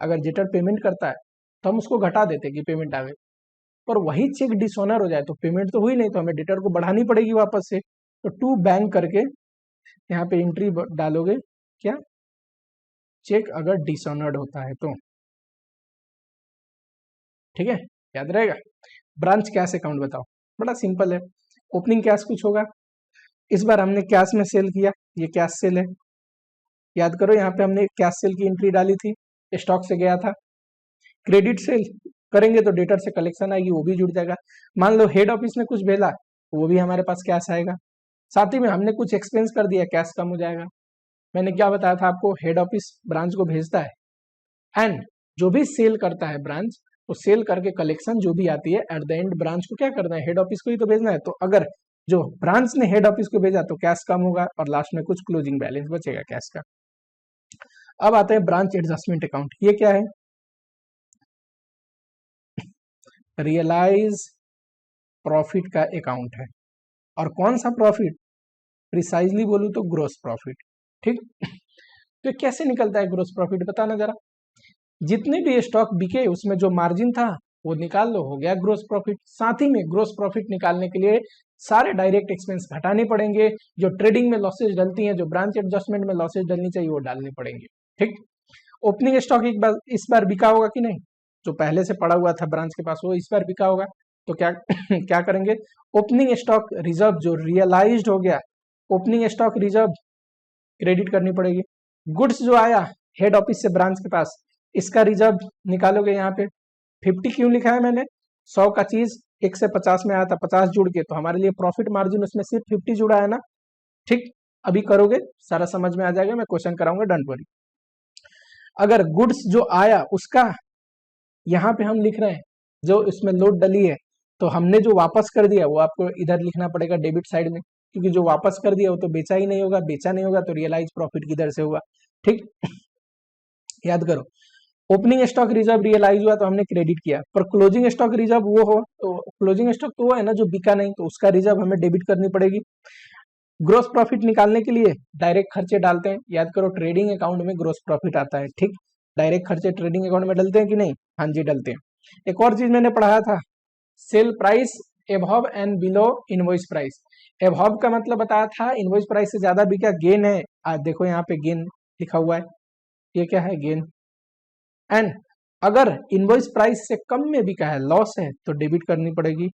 Speaker 1: अगर डेटर पेमेंट करता है तो हम उसको घटा देते कि पेमेंट आ गई, पर वही चेक डिसऑनर हो जाए तो पेमेंट तो हुई नहीं, तो हमें डेटर को बढ़ानी पड़ेगी वापस से, तो टू बैंक करके यहाँ पे एंट्री डालोगे, क्या, चेक अगर डिसऑनर्ड होता है तो, ठीक है, याद रहेगा। ब्रांच कैश अकाउंट बताओ, बड़ा सिंपल है, ओपनिंग कैश कुछ होगा, इस बार हमने कैश में सेल किया, ये कैश सेल है, याद करो यहाँ पे हमने कैश सेल की एंट्री डाली थी, स्टॉक से गया था, क्रेडिट सेल करेंगे तो डेटर से कलेक्शन आएगी, वो भी जुड़ जाएगा। मान लो हेड ऑफिस ने कुछ भेजा, वो भी हमारे पास कैश आएगा, साथ ही में हमने कुछ एक्सपेंस कर दिया, कैश कम हो जाएगा। मैंने क्या बताया था आपको, हेड ऑफिस ब्रांच को भेजता है, एंड जो भी सेल करता है ब्रांच, तो सेल करके कलेक्शन जो भी आती है एट द एंड ब्रांच को क्या करना है, हेड ऑफिस को ही तो भेजना है। तो अगर जो ब्रांच ने हेड ऑफिस को भेजा तो कैश कम होगा और लास्ट में कुछ क्लोजिंग बैलेंस बचेगा कैश का। अब आते हैं ब्रांच एडजस्टमेंट अकाउंट। ये क्या है, रियलाइज प्रॉफिट का अकाउंट है। और कौन सा प्रॉफिट, प्रिसाइजली बोलूं तो ग्रोस प्रॉफिट। ठीक, तो कैसे निकलता है ग्रोस प्रॉफिट, बताना जरा। जितने भी स्टॉक बिके उसमें जो मार्जिन था वो निकाल लो, हो गया ग्रोस प्रॉफिट। साथ ही में ग्रोस प्रॉफिट निकालने के लिए सारे डायरेक्ट एक्सपेंस घटाने पड़ेंगे, जो ट्रेडिंग में लॉसेज डलती हैं, जो ब्रांच एडजस्टमेंट में लॉसेज डलनी चाहिए वो डालने पड़ेंगे। ठीक, ओपनिंग स्टॉक एक बार इस बार बिका होगा कि नहीं, जो पहले से पड़ा हुआ था ब्रांच के पास वो इस बार बिका होगा, तो क्या क्या करेंगे, ओपनिंग स्टॉक रिजर्व जो रियलाइज्ड हो गया, ओपनिंग स्टॉक रिजर्व क्रेडिट करनी पड़ेगी। गुड्स जो आया हेड ऑफिस से ब्रांच के पास, इसका रिजर्व निकालोगे। यहाँ पे 50 क्यों लिखा है मैंने, 100 का चीज 1 से 50 में आया था, 50 जुड़ के, तो हमारे लिए प्रॉफिट मार्जिन उसमें सिर्फ 50 जुड़ा है ना। ठीक, अभी करोगे सारा समझ में आ जाएगा, मैं क्वेश्चन कराऊंगा, डोंट वरी। अगर गुड्स जो आया उसका यहाँ पे हम लिख रहे हैं, जो इसमें लोड डली है, तो हमने जो वापस कर दिया वो आपको इधर लिखना पड़ेगा डेबिट साइड में, क्योंकि जो वापस कर दिया वो तो बेचा ही नहीं होगा, बेचा नहीं होगा तो रियलाइज प्रॉफिट किधर से होगा। ठीक, याद करो, ओपनिंग स्टॉक रिजर्व रियलाइज हुआ तो हमने क्रेडिट किया, पर क्लोजिंग स्टॉक रिजर्व वो हो, तो क्लोजिंग स्टॉक तो वो है ना जो बिका नहीं, तो उसका रिजर्व हमें डेबिट करनी पड़ेगी। ग्रोस प्रॉफिट निकालने के लिए डायरेक्ट खर्चे डालते हैं, याद करो ट्रेडिंग अकाउंट में ग्रोस प्रॉफिट आता है। ठीक, डायरेक्ट खर्चे ट्रेडिंग अकाउंट में डलते हैं कि नहीं, हाँ जी डलते हैं। एक और चीज मैंने पढ़ाया था, sale price above and below invoice price. Above का मतलब बताया था इनवॉइस प्राइस से ज्यादा बिका, गेन है। आज देखो यहाँ पे गेन लिखा हुआ है, ये क्या है, गेन। एंड अगर इनवॉइस प्राइस से कम में बिका है, लॉस है, तो डेबिट करनी पड़ेगी।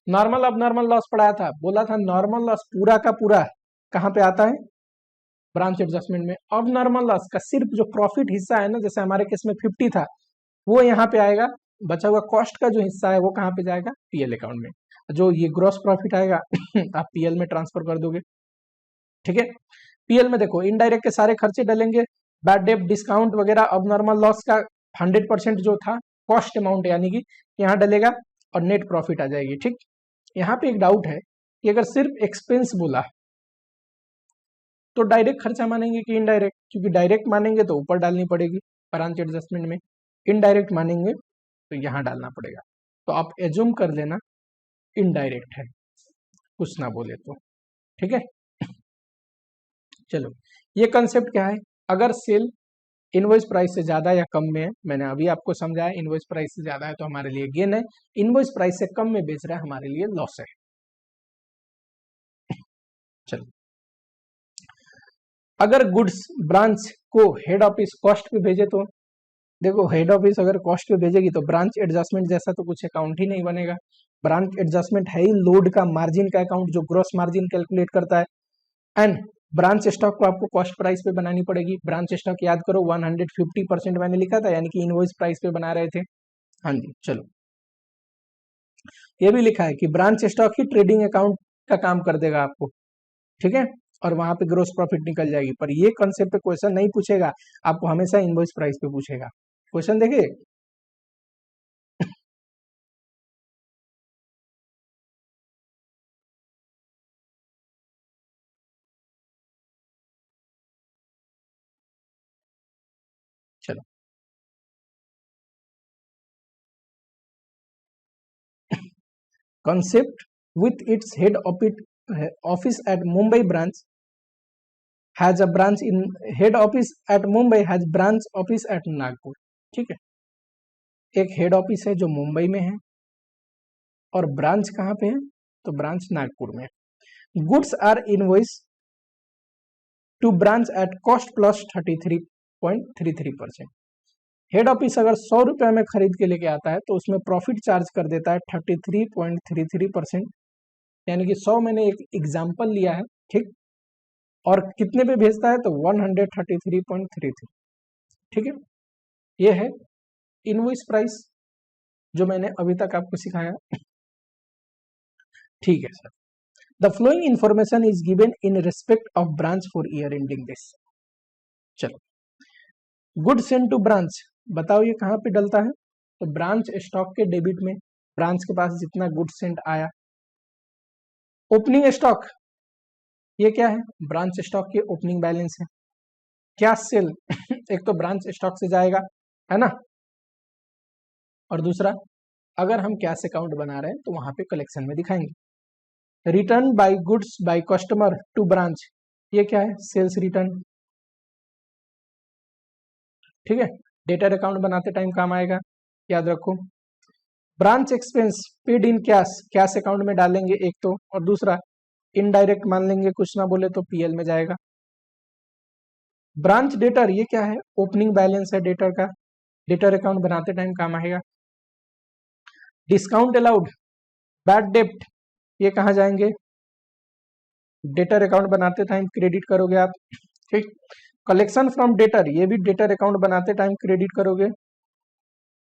Speaker 1: नॉर्मल अब नॉर्मल लॉस पढ़ाया था, बोला था नॉर्मल लॉस पूरा का पूरा कहाँ पे आता है, ब्रांच एडजस्टमेंट में। अब नॉर्मल लॉस का सिर्फ जो प्रॉफिट हिस्सा है ना, जैसे हमारे केस में 50 था, वो यहाँ पे आएगा, बचा हुआ कॉस्ट का जो हिस्सा है वो कहाँ पे जाएगा, पीएल अकाउंट में। जो ये ग्रॉस प्रॉफिट आएगा आप पीएल में ट्रांसफर कर दोगे। ठीक है, पीएल में देखो इनडायरेक्ट के सारे खर्चे डलेंगे, बैड डेट डिस्काउंट वगैरह। अब नॉर्मल लॉस का 100% जो था कॉस्ट अमाउंट यानी कि यहाँ डलेगा और नेट प्रॉफिट आ जाएगी। ठीक, यहाँ पे एक डाउट है कि अगर सिर्फ एक्सपेंस बोला तो डायरेक्ट खर्चा मानेंगे कि इनडायरेक्ट, क्योंकि डायरेक्ट मानेंगे तो ऊपर डालनी पड़ेगी ब्रांच एडजस्टमेंट में, इनडायरेक्ट मानेंगे तो यहाँ डालना पड़ेगा। तो आप एज्यूम कर लेना इनडायरेक्ट है, कुछ ना बोले तो। ठीक है, चलो ये कंसेप्ट क्या है, अगर सेल इनवॉइस प्राइस से ज्यादा या कम में है, मैंने अभी आपको समझाया, इनवॉइस प्राइस से ज्यादा है तो हमारे लिए गेन है, इनवॉइस प्राइस से कम में बेच रहा है हमारे लिए लॉस है। चलो, अगर गुड्स ब्रांच को हेड ऑफिस कॉस्ट पे भेजे तो देखो, हेड ऑफिस अगर कॉस्ट पे भेजेगी तो ब्रांच एडजस्टमेंट जैसा तो कुछ अकाउंट ही नहीं बनेगा। ब्रांच एडजस्टमेंट है ही लोड का मार्जिन का अकाउंट, जो ग्रॉस मार्जिन कैलकुलेट करता है। एंड ब्रांच स्टॉक को आपको कॉस्ट प्राइस पे बनानी पड़ेगी। ब्रांच स्टॉक याद करो 150% मैंने लिखा था, यानी कि इनवॉइस प्राइस पे बना रहे थे। हाँ जी, चलो ये भी लिखा है कि ब्रांच स्टॉक ही ट्रेडिंग अकाउंट का काम कर देगा आपको। ठीक है, और वहां पे ग्रोस प्रॉफिट निकल जाएगी, पर ये कंसेप्ट पे क्वेश्चन नहीं पूछेगा, आपको हमेशा इनवॉइस प्राइस पे पूछेगा। क्वेश्चन देखिए, चलो concept with its head office at Mumbai branch has a branch in head office at Mumbai has branch office at Nagpur। ठीक है, एक हेड ऑफिस है जो मुंबई में है और ब्रांच कहाँ पे है, तो ब्रांच नागपुर में। Goods are invoice to branch at cost plus 33.33%। Head office अगर 100 रुपये में खरीद के लेके आता है तो उसमें प्रॉफिट चार्ज कर देता है 33.33%, यानी कि 100 मैंने एक एग्जाम्पल लिया है। ठीक, और कितने पे भेजता है तो 133.33। ठीक है, ये है इनवॉइस प्राइस जो मैंने अभी तक आपको सिखाया। ठीक है sir, the flowing information is given in respect of branch for year ending this. चलो, गुड सेंड टू ब्रांच, बताओ ये कहाँ पे डलता है? तो ब्रांच स्टॉक के डेबिट में, ब्रांच के पास जितना गुड सेंड आया। ओपनिंग स्टॉक, ये क्या है? ब्रांच स्टॉक की ओपनिंग बैलेंस है। कैश सेल एक तो ब्रांच स्टॉक से जाएगा, है ना, और दूसरा अगर हम कैश अकाउंट बना रहे हैं तो वहां पे कलेक्शन में दिखाएंगे। Return by goods by customer to branch, ये क्या है? सेल्स रिटर्न, ठीक है, डेटर अकाउंट बनाते टाइम काम आएगा, याद रखो। Branch expense paid in cash, cash account में डालेंगे एक तो, और दूसरा इनडायरेक्ट मान लेंगे, कुछ ना बोले तो पीएल में जाएगा। ब्रांच डेटर, ये क्या है? ओपनिंग बैलेंस है डेटर का, डेटर अकाउंट बनाते टाइम काम आएगा। डिस्काउंट अलाउड, बैड डेप्ट, ये कहाँ जाएंगे? डेटर अकाउंट बनाते टाइम क्रेडिट करोगे आप, ठीक। कलेक्शन फ्रॉम डेटर, ये भी डेटर अकाउंट बनाते टाइम क्रेडिट करोगे,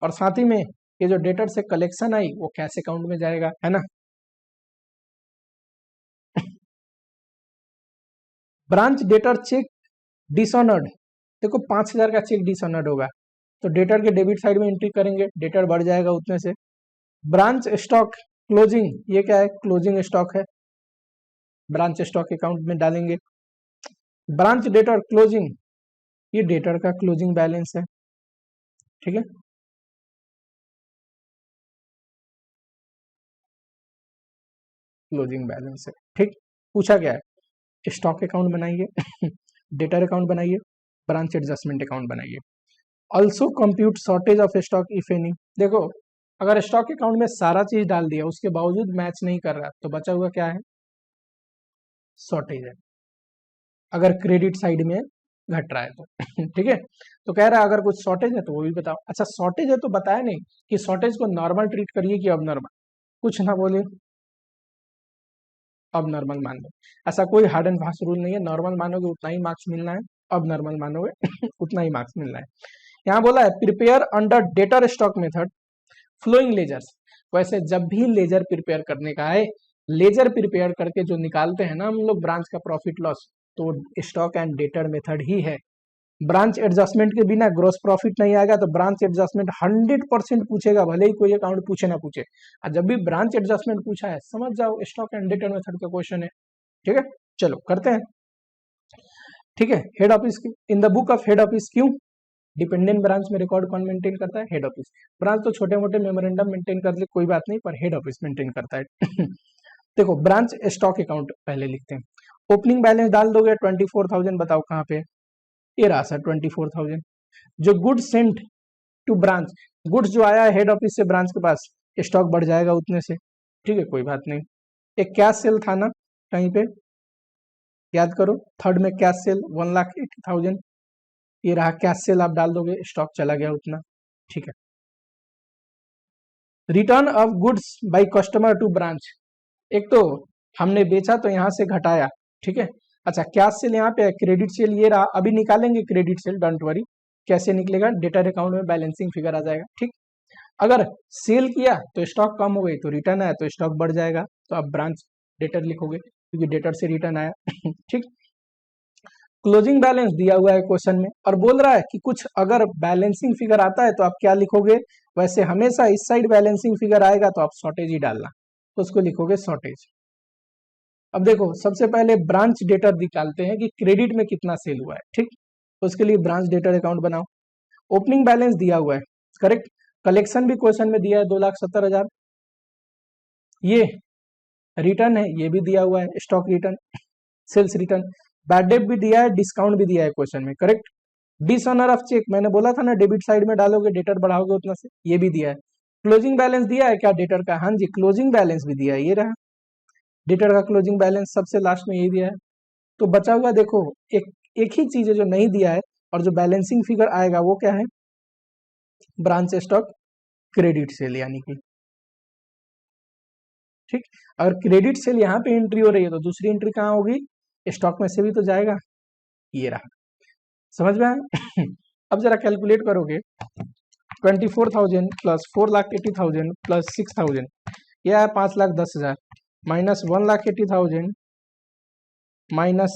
Speaker 1: और साथ ही में ये जो डेटर से कलेक्शन आई वो कैश अकाउंट में जाएगा, है ना। ब्रांच डेटर चेक डिसऑनर्ड, देखो 5,000 का चेक डिसऑनर्ड होगा तो डेटर के डेबिट साइड में एंट्री करेंगे, डेटर बढ़ जाएगा उतने से। ब्रांच स्टॉक क्लोजिंग, ये क्या है? क्लोजिंग स्टॉक है, ब्रांच स्टॉक अकाउंट में डालेंगे। ब्रांच डेटर क्लोजिंग, ये डेटर का क्लोजिंग बैलेंस है, ठीक है। क्लोजिंग बैलेंस है, ठीक। पूछा गया है स्टॉक अकाउंट बनाइए डेटर अकाउंट बनाइए, ब्रांच एडजस्टमेंट अकाउंट बनाइए। Also compute shortage of stock if any, देखो अगर स्टॉक अकाउंट में सारा चीज डाल दिया उसके बावजूद मैच नहीं कर रहा तो बचा हुआ क्या है? शॉर्टेज है, अगर क्रेडिट साइड में घट रहा है तो ठीक है। तो कह रहा है अगर कुछ शॉर्टेज है तो वो भी बताओ। अच्छा शॉर्टेज है तो बताया नहीं कि शॉर्टेज को नॉर्मल ट्रीट करिए कि अब नॉर्मल, कुछ ना बोले, अब नॉर्मल मान लो। ऐसा कोई हार्ड एंड फास्ट रूल नहीं है, नॉर्मल मानोगे उतना ही मार्क्स मिलना है, अब नॉर्मल मानोगे उतना ही मार्क्स मिलना है। यहाँ बोला है prepare under debtor stock method following ledgers, वैसे जब भी लेजर प्रिपेयर करने का है, लेजर प्रिपेयर करके जो निकालते हैं ना हम लोग ब्रांच का प्रॉफिट लॉस, तो स्टॉक एंड डेटर मेथड ही है। ब्रांच एडजस्टमेंट के बिना ग्रॉस प्रॉफिट नहीं आएगा, तो ब्रांच एडजस्टमेंट 100% पूछेगा, भले ही कोई अकाउंट पूछे ना पूछे। और जब भी ब्रांच एडजस्टमेंट पूछा है समझ जाओ स्टॉक एंड डेटर मेथड का क्वेश्चन है, ठीक है। चलो करते हैं, ठीक है। Head office in the book of head office, क्यों? डिपेंडेंट ब्रांच में रिकॉर्ड कौन मेंटेन करता है? Head office. ब्रांच तो छोटे मोटे मेमोरेंडम मेंटेन कर ले कोई बात नहीं, पर हेड ऑफिस मेंटेन करता है देखो ब्रांच स्टॉक अकाउंट पहले लिखते हैं। ओपनिंग बैलेंस डाल दोगे 24,000, बताओ कहाँ पे? ये रहा सर 24,000। जो good sent to branch, goods जो आया है हेड ऑफिस से ब्रांच के पास, स्टॉक बढ़ जाएगा उतने से, ठीक है, कोई बात नहीं। एक कैश सेल था ना कहीं पे, याद करो, थर्ड में कैश सेल 1,80,000, ये रहा कैश सेल, आप डाल दोगे, स्टॉक चला गया उतना, ठीक है। Return of goods by customer to branch, एक तो हमने बेचा तो यहाँ से घटाया, ठीक है। अच्छा कैश सेल यहाँ पे है, क्रेडिट सेल ये रहा, अभी निकालेंगे क्रेडिट सेल, डोंट वरी। कैसे निकलेगा? डेटर अकाउंट में बैलेंसिंग फिगर आ जाएगा, ठीक। अगर सेल किया तो स्टॉक कम हो गई, तो रिटर्न आया तो स्टॉक बढ़ जाएगा, तो आप ब्रांच डेटर लिखोगे क्योंकि डेटर से रिटर्न आया ठीक। क्लोजिंग बैलेंस दिया हुआ है क्वेश्चन में, और बोल रहा है कि कुछ अगर बैलेंसिंग फिगर आता है तो आप क्या लिखोगे? वैसे हमेशा इस साइड बैलेंसिंग फिगर आएगा तो आप शॉर्टेज ही डालना, तो उसको लिखोगे शॉर्टेज। अब देखो सबसे पहले ब्रांच डेटर निकालते हैं कि क्रेडिट में कितना सेल हुआ है, ठीक। तो उसके लिए ब्रांच डेटर अकाउंट बनाओ। ओपनिंग बैलेंस दिया हुआ है, करेक्ट। कलेक्शन भी क्वेश्चन में दिया है 2,70,000। ये रिटर्न है, ये भी दिया हुआ है, stock return, sales return. Bad debt भी दिया है, डिस्काउंट भी दिया है क्वेश्चन में, करेक्ट। डिसऑनर ऑफ चेक, मैंने बोला था ना डेबिट साइड में डालोगे डेटर बढ़ाओगे उतना से, ये भी दिया है। क्लोजिंग बैलेंस दिया है क्या डेटर का? हाँ जी, क्लोजिंग बैलेंस भी दिया है, ये रहा डेटर का क्लोजिंग बैलेंस, सबसे लास्ट में यही दिया है। तो बचा हुआ देखो एक एक ही चीज है जो नहीं दिया है, और जो बैलेंसिंग फिगर आएगा वो क्या है? ब्रांच स्टॉक क्रेडिट सेल, यानी कि, ठीक। अगर क्रेडिट सेल यहाँ पे एंट्री हो रही है तो दूसरी एंट्री कहाँ होगी? स्टॉक में से भी तो जाएगा, ये रहा, समझ में आया अब जरा कैलकुलेट करोगे, 24,000 प्लस 4,80,000 प्लस 6,000, यह है 5,10,000, माइनस 1,80,000 माइनस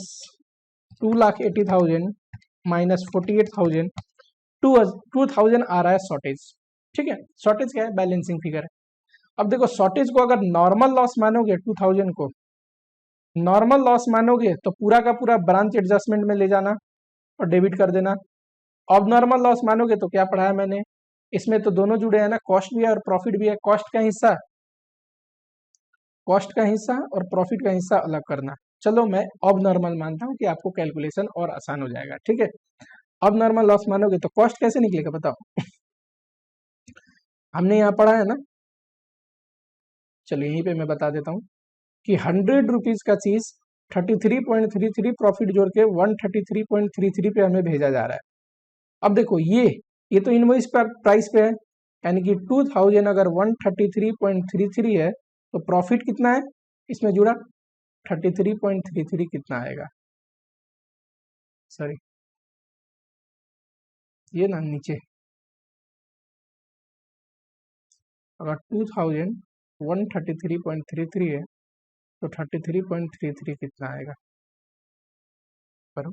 Speaker 1: 2,80,000 माइनस 48,000, 2,000 आ रहा है शॉर्टेज। ठीक है, शॉर्टेज क्या है? बैलेंसिंग फिगर है। अब देखो शॉर्टेज को अगर नॉर्मल लॉस मानोगे, 2,000 को नॉर्मल लॉस मानोगे तो पूरा का पूरा ब्रांच एडजस्टमेंट में ले जाना और डेबिट कर देना। अब नॉर्मल लॉस मानोगे तो क्या पढ़ाया मैंने, इसमें तो दोनों जुड़े हैं ना, कॉस्ट भी है और प्रॉफिट भी है। कॉस्ट का हिस्सा और प्रॉफिट का हिस्सा अलग करना। चलो मैं अब नॉर्मल मानता हूं कि आपको कैलकुलेशन और आसान हो जाएगा। ठीक है, अब नॉर्मल लॉस मानोगे तो कॉस्ट कैसे निकलेगा बताओ? हमने यहाँ पढ़ा है ना, चलो यहीं पे मैं बता देता हूँ कि 100 रुपीज का चीज 33.33 प्रॉफिट जोड़ के 133.33 पे हमें भेजा जा रहा है। अब देखो ये तो इनवॉइस पर प्राइस पे है, यानी कि 2000 अगर 133.33 है तो प्रॉफिट कितना है इसमें जुड़ा? 33.33 कितना आएगा? सॉरी, ये ना नीचे, अगर 2000 133.33 है तो 33.33 कितना आएगा? करो,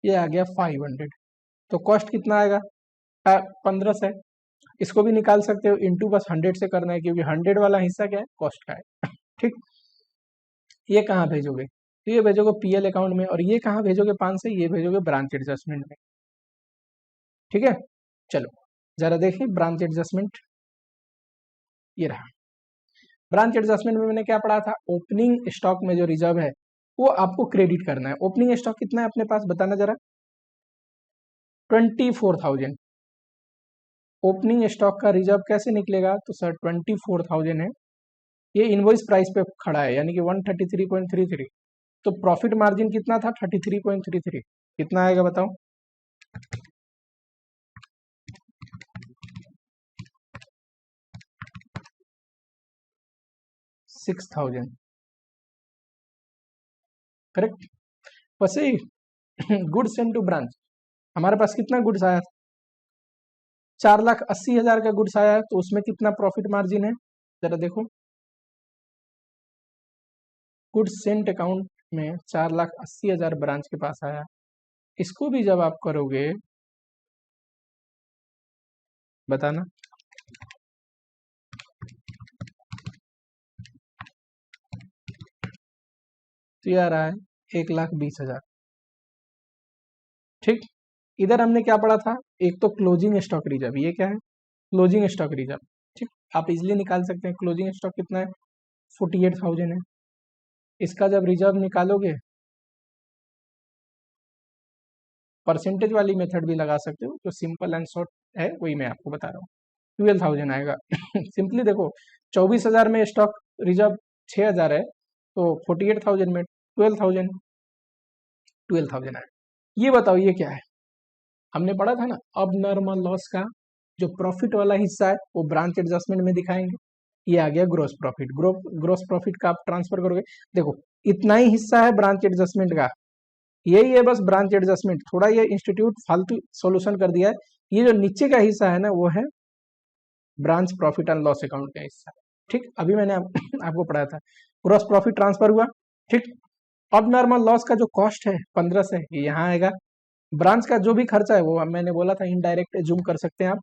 Speaker 1: ये आ गया 500। तो कॉस्ट कितना आएगा? 1500 है। इसको भी निकाल सकते हो, इंटू बस 100 से करना है क्योंकि 100 वाला हिस्सा क्या है? कॉस्ट का है। ठीक, ये कहाँ भेजोगे? तो ये भेजोगे पीएल अकाउंट में, और ये कहाँ भेजोगे? 500, ये भेजोगे ब्रांच एडजस्टमेंट में। ठीक है, चलो जरा देखिए ब्रांच एडजस्टमेंट, ये रहा। ब्रांच एडजस्टमेंट में मैंने क्या पढ़ा था? ओपनिंग स्टॉक में जो रिजर्व है वो आपको क्रेडिट करना है। ओपनिंग स्टॉक कितना है अपने पास बताना जरा? 24,000। ओपनिंग स्टॉक का रिजर्व कैसे निकलेगा? तो सर 24,000 है, ये इनवॉइस प्राइस पे खड़ा है यानी कि 133.33। तो प्रॉफिट मार्जिन कितना था? 33.33। कितना आएगा बताओ? 6,000, करेक्ट। वैसे गुड्स सेंड टू ब्रांच, हमारे पास कितना गुड्स आया? 4,80,000 का गुड्स आया है, तो उसमें कितना प्रॉफिट मार्जिन है जरा देखो। गुड्स सेंट अकाउंट में 4,80,000 ब्रांच के पास आया, इसको भी जब आप करोगे बताना, तो ये आ रहा है 1,20,000। ठीक, इधर हमने क्या पढ़ा था? एक तो क्लोजिंग स्टॉक रिजर्व, ये क्या है? Closing stock reserve. ठीक, आप इजिली निकाल सकते हैं। क्लोजिंग स्टॉक कितना है? 48,000 है। इसका जब रिजर्व निकालोगे, परसेंटेज वाली मेथड भी लगा सकते हो, जो सिंपल एंड शॉर्ट है वही मैं आपको बता रहा हूँ। 12,000 आएगा। सिंपली देखो 24,000 में स्टॉक रिजर्व 6,000 है, तो 48,000 में 12,000, 12,000 आएगा। ये बताओ ये क्या है? हमने पढ़ा था ना, अब नॉर्मल लॉस का जो प्रॉफिट वाला हिस्सा है वो ब्रांच एडजस्टमेंट में दिखाएंगे। ये आ गया ग्रोस प्रॉफिट। ग्रोस प्रॉफिट का आप ट्रांसफर करोगे, देखो इतना ही हिस्सा है ब्रांच एडजस्टमेंट का, यही है बस ब्रांच एडजस्टमेंट। थोड़ा ये इंस्टीट्यूट फालतू सॉल्यूशन कर दिया है। ये जो नीचे का हिस्सा है ना वो है branch profit and loss account का हिस्सा। ठीक, अभी मैंने आपको पढ़ाया था ग्रॉस प्रॉफिट ट्रांसफर हुआ। ठीक, अब नॉर्मल लॉस का जो कॉस्ट है 1500, ये यहाँ आएगा। ब्रांच का जो भी खर्चा है वो मैंने बोला था इनडायरेक्ट एज्यूम कर सकते हैं आप,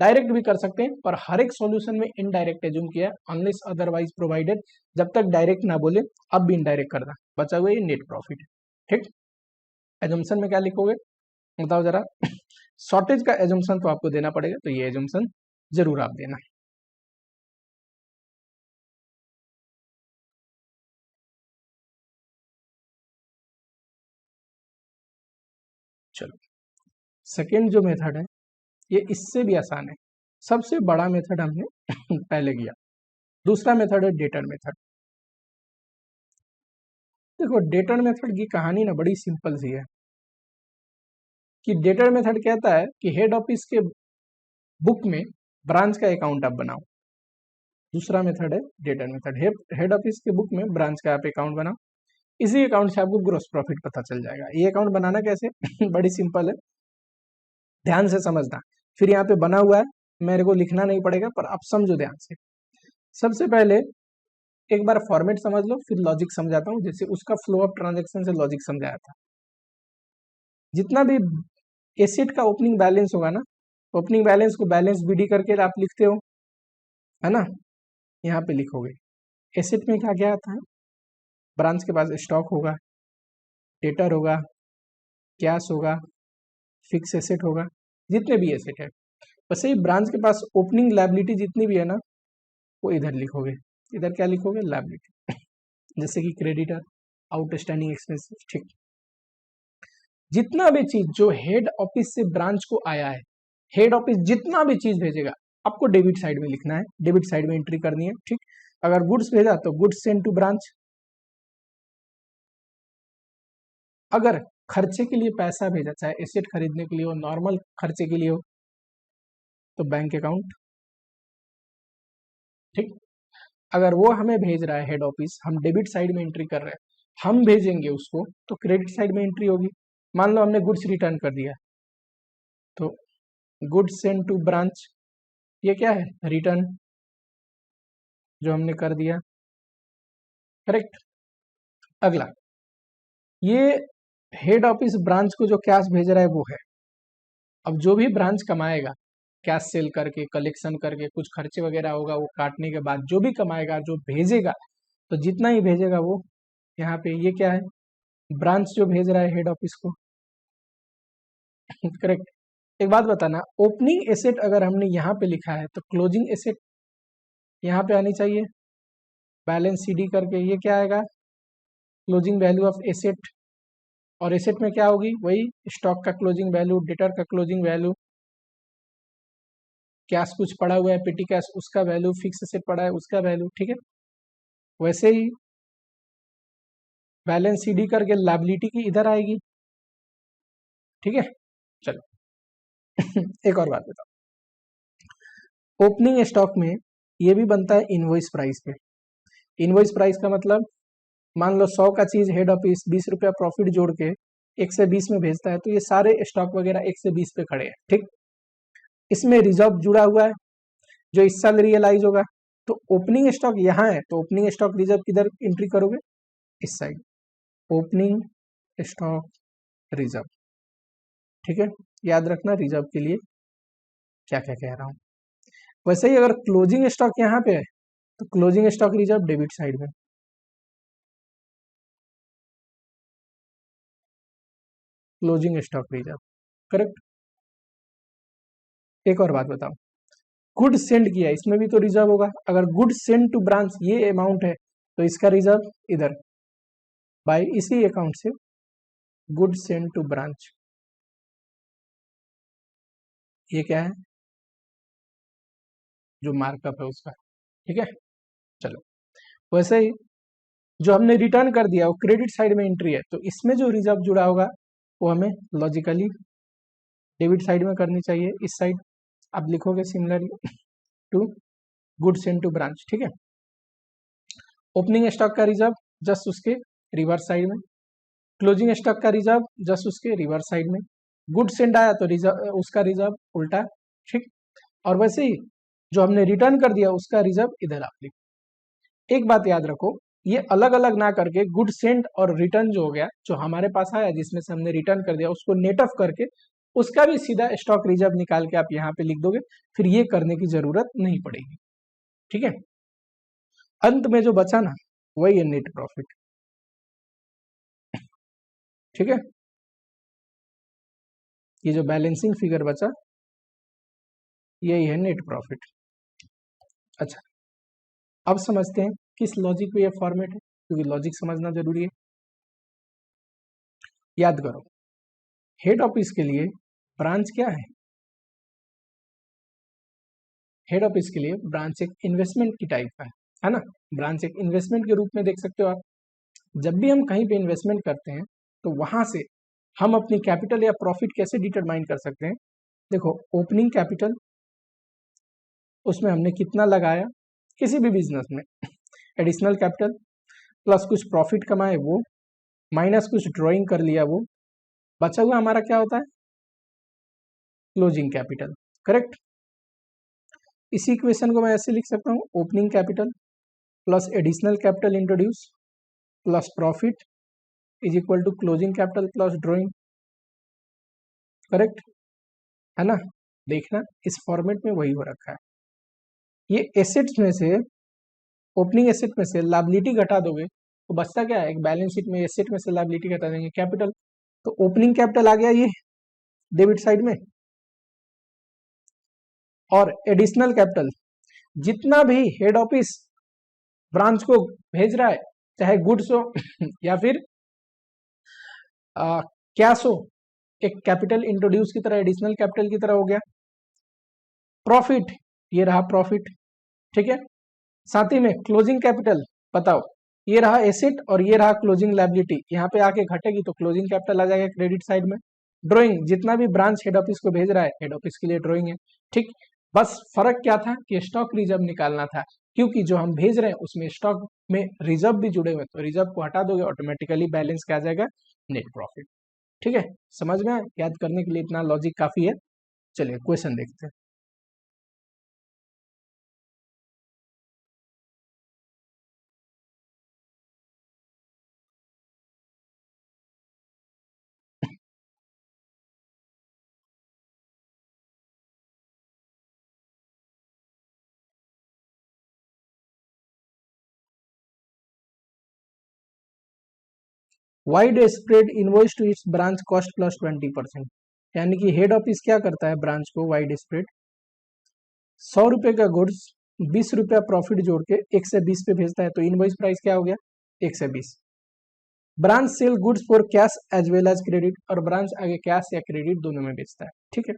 Speaker 1: डायरेक्ट भी कर सकते हैं, पर हर एक सॉल्यूशन में इनडायरेक्ट एज्यूम किया है, अनलेस अदरवाइज प्रोवाइडेड। जब तक डायरेक्ट ना बोले अब भी इनडायरेक्ट करना, बचा हुआ ये नेट प्रॉफिट है। ठीक, एजम्पशन में क्या लिखोगे बताओ जरा? शॉर्टेज का एजम्पशन तो आपको देना पड़ेगा, तो ये एजम्पशन जरूर आप देना। चलो सेकेंड जो मेथड है ये इससे भी आसान है, सबसे बड़ा मेथड हमने पहले किया। दूसरा मेथड है डेटर मेथड। देखो डेटर मेथड की कहानी ना बड़ी सिंपल सी है, कि डेटर मेथड कहता है कि हेड ऑफिस के बुक में ब्रांच का अकाउंट आप बनाओ। दूसरा मेथड है डेटर मेथड, हेड ऑफिस के बुक में ब्रांच का आप अकाउंट बनाओ, इसी अकाउंट से आपको ग्रोस प्रॉफिट पता चल जाएगा। ये अकाउंट बनाना कैसे? बड़ी सिंपल है, ध्यान से समझना। फिर यहाँ पे बना हुआ है, मेरे को लिखना नहीं पड़ेगा, पर आप समझो ध्यान से। सबसे पहले एक बार फॉर्मेट समझ लो, फिर लॉजिक समझाता हूँ, जैसे उसका फ्लो ऑफ ट्रांजेक्शन से लॉजिक समझाया था। जितना भी एसेट का ओपनिंग बैलेंस होगा ना, ओपनिंग बैलेंस को बैलेंस बीडी करके आप लिखते हो, है ना, यहाँ पे लिखोगे। एसेट में क्या क्या आता है, ब्रांच के पास स्टॉक होगा, डेटर होगा, कैश होगा, फिक्स एसेट होगा, जितने भी एसेट है। वैसे ही ब्रांच के पास ओपनिंग लायबिलिटी जितनी भी है ना, वो इधर लिखोगे। इधर क्या लिखोगे, लायबिलिटी, जैसे कि क्रेडिटर, आउटस्टैंडिंग एक्सपेंसेस, ठीक। जितना भी चीज जो हेड ऑफिस से ब्रांच को आया है, हेड ऑफिस जितना भी चीज भेजेगा आपको डेबिट साइड में लिखना है, डेबिट साइड में एंट्री करनी है, ठीक। अगर गुड्स भेजा तो गुड्स सेंड टू ब्रांच। अगर खर्चे के लिए पैसा भेजा, चाहे एसेट खरीदने के लिए हो, नॉर्मल खर्चे के लिए हो, तो बैंक अकाउंट, ठीक। अगर वो हमें भेज रहा है हेड ऑफिस, हम डेबिट साइड में एंट्री कर रहे हैं, हम भेजेंगे उसको, तो क्रेडिट साइड में एंट्री होगी। मान लो हमने गुड्स रिटर्न कर दिया, तो गुड्स सेंड टू ब्रांच, ये क्या है, रिटर्न जो हमने कर दिया, करेक्ट। अगला, ये हेड ऑफिस ब्रांच को जो कैश भेज रहा है वो है। अब जो भी ब्रांच कमाएगा कैश सेल करके, कलेक्शन करके, कुछ खर्चे वगैरह होगा, वो काटने के बाद जो भी कमाएगा, जो भेजेगा, तो जितना ही भेजेगा वो यहाँ पे, ये क्या है, ब्रांच जो भेज रहा है हेड ऑफिस को, करेक्ट। एक बात बताना, ओपनिंग एसेट अगर हमने यहाँ पे लिखा है तो क्लोजिंग एसेट यहाँ पे आनी चाहिए, बैलेंस सीडी करके, ये क्या आएगा, क्लोजिंग वैल्यू ऑफ एसेट। और एसेट में क्या होगी, वही स्टॉक का क्लोजिंग वैल्यू, डेटर का क्लोजिंग वैल्यू, कैश कुछ पड़ा हुआ है पेटी कैश, उसका वैल्यू, फिक्स एसेट पड़ा है उसका वैल्यू, ठीक है। वैसे ही बैलेंस सीडी करके लायबिलिटी की इधर आएगी, ठीक है। चलो एक और बात बताओ, ओपनिंग स्टॉक में ये भी बनता है इनवॉइस प्राइस पे। इनवॉइस प्राइस का मतलब, मान लो 100 का चीज हेड ऑफिस 20 रुपया प्रॉफिट जोड़ के 1 से 20 में भेजता है, तो ये सारे स्टॉक वगैरह 1 से 20 पे खड़े हैं, ठीक। इसमें रिजर्व जुड़ा हुआ है जो इस साल रियलाइज होगा। तो ओपनिंग स्टॉक यहाँ है, तो ओपनिंग स्टॉक रिजर्व किधर एंट्री करोगे, इस साइड, ओपनिंग स्टॉक रिजर्व, ठीक है। याद रखना रिजर्व के लिए क्या क्या कह रहा हूँ। वैसे ही अगर क्लोजिंग स्टॉक यहाँ पे है, तो closing stock reserve debit side में, क्लोजिंग स्टॉक रिजर्व, करेक्ट। एक और बात बताओ, गुड सेंड किया, इसमें भी तो रिजर्व होगा। अगर गुड सेंड टू ब्रांच ये अमाउंट है, तो इसका रिजर्व इधर, बाय इसी अकाउंट से गुड सेंड टू ब्रांच, ये क्या है, जो मार्कअप है उसका, ठीक है। चलो, वैसे ही जो हमने रिटर्न कर दिया वो क्रेडिट साइड में एंट्री है, तो इसमें जो रिजर्व जुड़ा होगा वो हमें लॉजिकली डेबिट साइड में करनी चाहिए, इस साइड। आप लिखोगे similarly to good send to branch, ठीक है। ओपनिंग स्टॉक का रिजर्व जस्ट उसके रिवर्स साइड में, क्लोजिंग स्टॉक का रिजर्व जस्ट उसके रिवर्स साइड में, गुड सेंड आया तो रिजर्व, उसका रिजर्व उल्टा, ठीक। और वैसे ही जो हमने रिटर्न कर दिया उसका रिजर्व इधर आप लिखो। एक बात याद रखो, ये अलग अलग ना करके गुड सेंड और रिटर्न जो हो गया, जो हमारे पास आया जिसमें से हमने रिटर्न कर दिया, उसको नेट ऑफ करके उसका भी सीधा स्टॉक रिजर्व निकाल के आप यहाँ पे लिख दोगे, फिर ये करने की जरूरत नहीं पड़ेगी, ठीक है। अंत में जो बचा ना, वही है नेट प्रॉफिट, ठीक है। ये जो बैलेंसिंग फिगर बचा, यही है नेट प्रॉफिट। अच्छा, अब समझते हैं किस लॉजिक पे ये फॉर्मेट है, क्योंकि लॉजिक समझना जरूरी है। याद करो, हेड ऑफिस के लिए ब्रांच क्या है, हेड ऑफिस के लिए ब्रांच एक इन्वेस्टमेंट की टाइप का है ना। ब्रांच एक इन्वेस्टमेंट के रूप में देख सकते हो आप। जब भी हम कहीं पे इन्वेस्टमेंट करते हैं, तो वहां से हम अपनी कैपिटल या प्रॉफिट कैसे डिटरमाइन कर सकते हैं। देखो, ओपनिंग कैपिटल, उसमें हमने कितना लगाया किसी भी बिजनेस में, एडिशनल कैपिटल प्लस कुछ प्रॉफिट कमाए वो, माइनस कुछ ड्राइंग कर लिया वो, बचा हुआ हमारा क्या होता है, क्लोजिंग कैपिटल। करेक्ट। इसी इक्वेशन को मैं ऐसे लिख सकता हूँ, opening capital plus additional capital introduce plus profit is equal to closing capital plus drawing. Correct है ना। देखना इस फॉर्मेट में वही हो रखा है। ये एसेट्स में से, ओपनिंग एसेट में से लायबिलिटी घटा दोगे तो बचता क्या है, एक बैलेंस शीट में एसेट में से लायबिलिटी घटा देंगे कैपिटल, तो ओपनिंग कैपिटल आ गया ये डेबिट साइड में। और एडिशनल कैपिटल, जितना भी हेड ऑफिस ब्रांच को भेज रहा है, चाहे गुड्स हो या फिर कैश हो, एक कैपिटल इंट्रोड्यूस की तरह, एडिशनल कैपिटल की तरह हो गया। प्रॉफिट, ये रहा प्रॉफिट, ठीक है। साथ ही में क्लोजिंग कैपिटल, बताओ ये रहा एसेट और ये रहा क्लोजिंग लायबिलिटी, यहाँ पे आके घटेगी तो क्लोजिंग कैपिटल आ जाएगा क्रेडिट साइड में। ड्रॉइंग, जितना भी ब्रांच हेड ऑफिस को भेज रहा है, हेड ऑफिस के लिए ड्रॉइंग है, ठीक। बस फर्क क्या था कि स्टॉक रिजर्व निकालना था, क्योंकि जो हम भेज रहे हैं उसमें स्टॉक में रिजर्व भी जुड़े हुए, तो रिजर्व को हटा दोगे ऑटोमेटिकली बैलेंस क्या आ जाएगा, नेट प्रॉफिट। ठीक है, समझ में आया? याद करने के लिए इतना लॉजिक काफी है। चलिए क्वेश्चन देखते हैं। Wide spread invoice to its branch cost plus 20%, यानी कि हेड ऑफिस क्या करता है ब्रांच को, वाइड स्प्रेड 100 रुपए का गुड्स 20 रुपया प्रॉफिट जोड़ के 120 पे भेजता है, तो इनवॉइस प्राइस क्या हो गया 120। Branch sale goods for cash as well as credit, और ब्रांच आगे कैश या क्रेडिट दोनों में बेचता है, ठीक है।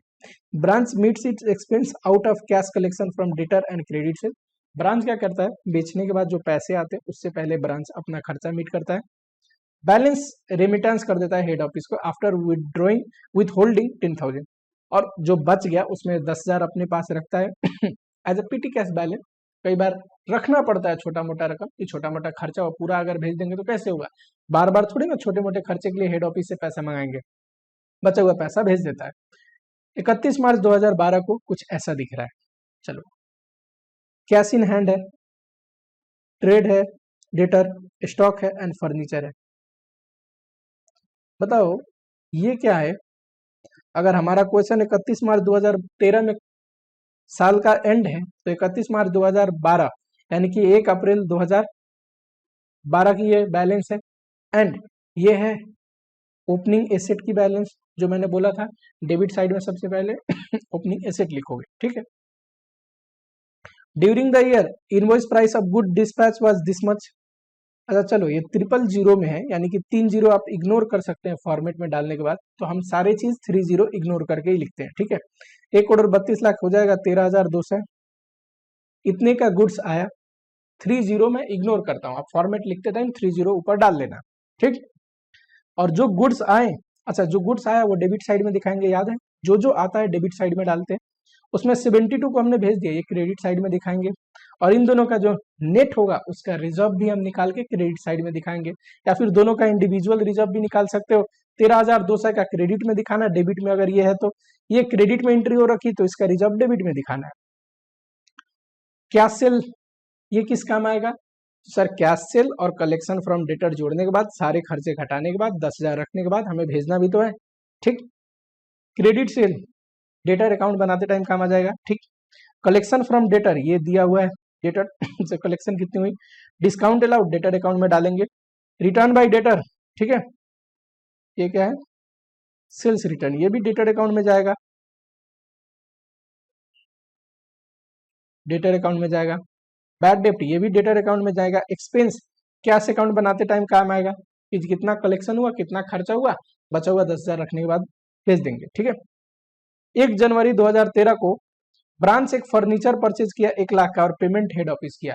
Speaker 1: Branch meets its expense out of cash collection from debtor and credit sale, branch क्या करता है, बेचने के बाद जो पैसे आते हैं उससे पहले ब्रांच अपना खर्चा मीट करता है। बैलेंस रेमिटेंस कर देता है हेड ऑफिस को आफ्टर विदड्रॉइंग विथ होल्डिंग 10,000, और जो बच गया उसमें 10,000 अपने पास रखता है as a petty cash balance. कई बार रखना पड़ता है छोटा मोटा रकम, कि छोटा मोटा खर्चा हो, पूरा अगर भेज देंगे तो कैसे होगा, बार बार थोड़ी ना छोटे मोटे खर्चे के लिए हेड ऑफिस से पैसा मंगाएंगे, बचा हुआ पैसा भेज देता है। 31 मार्च 2012 को कुछ ऐसा दिख रहा है। चलो, कैश इन हैंड है, ट्रेड है, डेटर, स्टॉक है एंड फर्नीचर है। बताओ ये क्या है। अगर हमारा क्वेश्चन 31 मार्च 2013 में साल का एंड है, तो 31 मार्च 2012 यानी कि 1 अप्रैल 2012 की ये बैलेंस है, एंड ये है ओपनिंग एसेट की बैलेंस, जो मैंने बोला था डेबिट साइड में सबसे पहले ओपनिंग एसेट लिखोगे, ठीक है। During the year invoice price of good dispatch was this much. अच्छा चलो, ये 000 में है, यानी कि 3 जीरो आप इग्नोर कर सकते हैं फॉर्मेट में डालने के बाद, तो हम सारे चीज 30 इग्नोर करके ही लिखते हैं, ठीक है। 1,32,00,000 हो जाएगा 13,200, इतने का गुड्स आया। 30 में इग्नोर करता हूं, आप फॉर्मेट लिखते टाइम 30 ऊपर डाल लेना, ठीक। और जो गुड्स आए, अच्छा जो गुड्स आया वो डेबिट साइड में दिखाएंगे, याद है, जो जो आता है डेबिट साइड में डालते हैं। उसमें 72 को हमने भेज दिया, ये क्रेडिट साइड में दिखाएंगे, और इन दोनों का जो नेट होगा उसका रिजर्व भी हम निकाल के क्रेडिट साइड में दिखाएंगे, या फिर दोनों का इंडिविजुअल रिजर्व भी निकाल सकते हो। 13,200 का क्रेडिट में दिखाना, डेबिट में अगर ये है तो ये क्रेडिट में एंट्री हो रखी तो इसका रिजर्व डेबिट में दिखाना है। कैश सेल ये किस काम आएगा सर, कैश सेल और कलेक्शन फ्रॉम डेटर जोड़ने के बाद, सारे खर्चे घटाने के बाद, 10,000 रखने के बाद हमें भेजना भी तो है, ठीक। क्रेडिट सेल डेटर अकाउंट बनाते टाइम काम आ जाएगा, ठीक। कलेक्शन फ्रॉम डेटर ये दिया हुआ है, डेटर से कलेक्शन कितनी हुई, डिस्काउंट अलाउड डेटर अकाउंट में डालेंगे। रिटर्न बाय डेटर, ठीक है, ये क्या है, सेल्स रिटर्न, ये भी डेटर अकाउंट में जाएगा, डेटर अकाउंट में जाएगा। बैड डेप्ट ये भी डेटर अकाउंट में जाएगा। एक्सपेंस कैश अकाउंट बनाते टाइम काम आएगा, कि कितना कलेक्शन हुआ, कितना खर्चा हुआ, बचा हुआ 10,000 रखने के बाद भेज देंगे, ठीक है। 1 जनवरी 2013 को ब्रांच एक फर्नीचर परचेज किया 1 लाख का, और पेमेंट हेड ऑफिस किया,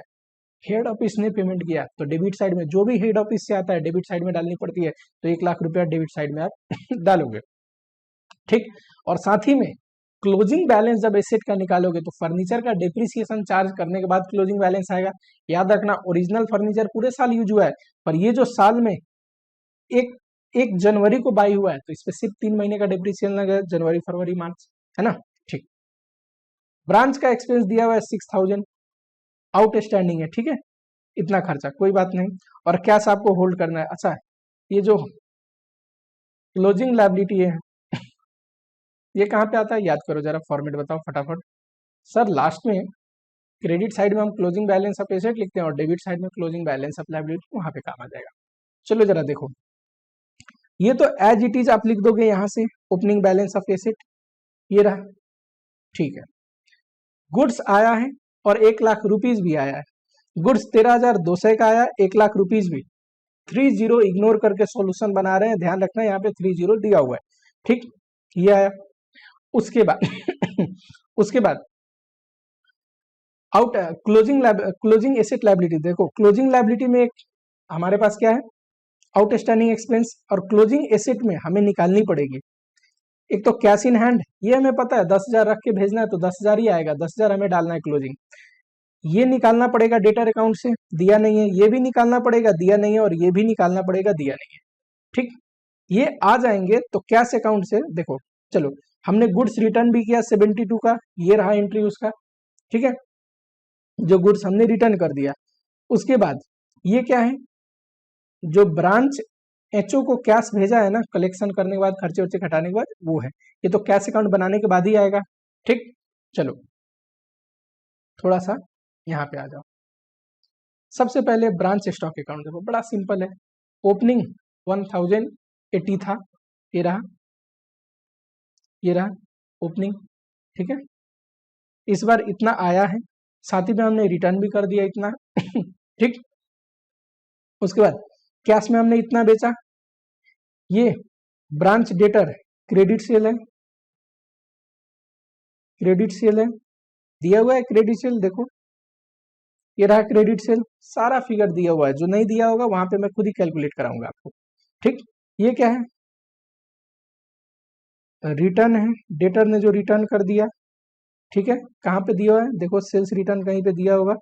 Speaker 1: हेड ऑफिस ने पेमेंट किया, तो डेबिट साइड में जो भी हेड ऑफिस से आता है डेबिट साइड में डालनी पड़ती है, तो 1 लाख रुपया डेबिट साइड में आप डालोगे, ठीक। और साथ ही में क्लोजिंग बैलेंस जब एसेट का निकालोगे तो फर्नीचर का डेप्रिसिएशन चार्ज करने के बाद क्लोजिंग बैलेंस आएगा। याद रखना, ओरिजिनल फर्नीचर पूरे साल यूज हुआ है, पर ये जो साल में एक 1 जनवरी को बाई हुआ है, तो इस पे सिर्फ 3 महीने का डेप्रिसिएशन लगेगा, जनवरी फरवरी मार्च, है ना, ठीक। ब्रांच का एक्सपेंस दिया हुआ है 6000, आउटस्टैंडिंग है, ठीक है, इतना खर्चा कोई बात नहीं, और कैश आपको होल्ड करना है। अच्छा, ये जो क्लोजिंग लायबिलिटी है ये कहाँ पे आता है, याद करो जरा, फॉर्मेट बताओ फटाफट। सर लास्ट में क्रेडिट साइड में हम क्लोजिंग बैलेंस ऑफ एसेट लिखते हैं और डेबिट साइड में क्लोजिंग बैलेंस ऑफ लायबिलिटी, वहां पे काम आ जाएगा। चलो जरा देखो, ये तो एज इट इज आप लिख दोगे यहां से, ओपनिंग बैलेंस ऑफ एसेट ये रहा, ठीक है। गुड्स आया है और 1,00,000 रुपीज भी आया है, गुड्स 13,200 का आया, 1,00,000 रुपीज भी, 30 इग्नोर करके सॉल्यूशन बना रहे हैं, ध्यान रखना यहाँ पे 30 दिया हुआ है, ठीक, ये आया। उसके बाद उसके बाद आउट क्लोजिंग एसेट लायबिलिटी, देखो क्लोजिंग लायबिलिटी में एक हमारे पास क्या है, आउटस्टैंडिंग एक्सपेंस, और क्लोजिंग एसेट में हमें निकालनी पड़ेगी एक तो कैश इन हैंड, ये हमें पता है 10,000 रख के भेजना है तो 10,000 ही आएगा, 10,000 हमें डालना है क्लोजिंग, ये निकालना पड़ेगा डेटर अकाउंट से, दिया नहीं है, ये भी निकालना पड़ेगा, दिया नहीं है, और ये भी निकालना पड़ेगा, दिया नहीं है, ठीक। ये आ जाएंगे तो कैश अकाउंट से देखो, चलो हमने गुड्स रिटर्न भी किया 72 का, ये रहा एंट्री उसका, ठीक है, जो गुड्स हमने रिटर्न कर दिया। उसके बाद ये क्या है, जो ब्रांच एचओ को कैश भेजा है ना, कलेक्शन करने के बाद, खर्चे वर्चे घटाने के बाद, वो है, ये तो कैश अकाउंट बनाने के बाद ही आएगा, ठीक। चलो थोड़ा सा यहाँ पे आ जाओ, सबसे पहले ब्रांच स्टॉक अकाउंट देखो, बड़ा सिंपल है, ओपनिंग 1080 था, ये रहा, ये रहा ओपनिंग, ठीक है, इस बार इतना आया है, साथ ही में हमने रिटर्न भी कर दिया इतना ठीक। उसके बाद कैश में हमने इतना बेचा, ये ब्रांच डेटर क्रेडिट सेल है, क्रेडिट सेल है, दिया हुआ है क्रेडिट सेल, देखो ये रहा क्रेडिट सेल, सारा फिगर दिया हुआ है, जो नहीं दिया होगा वहां पे मैं खुद ही कैलकुलेट कराऊंगा आपको, ठीक। ये क्या है, रिटर्न है, डेटर ने जो रिटर्न कर दिया, ठीक है, कहाँ पे दिया हुआ है, देखो सेल्स रिटर्न कहीं पे दिया होगा,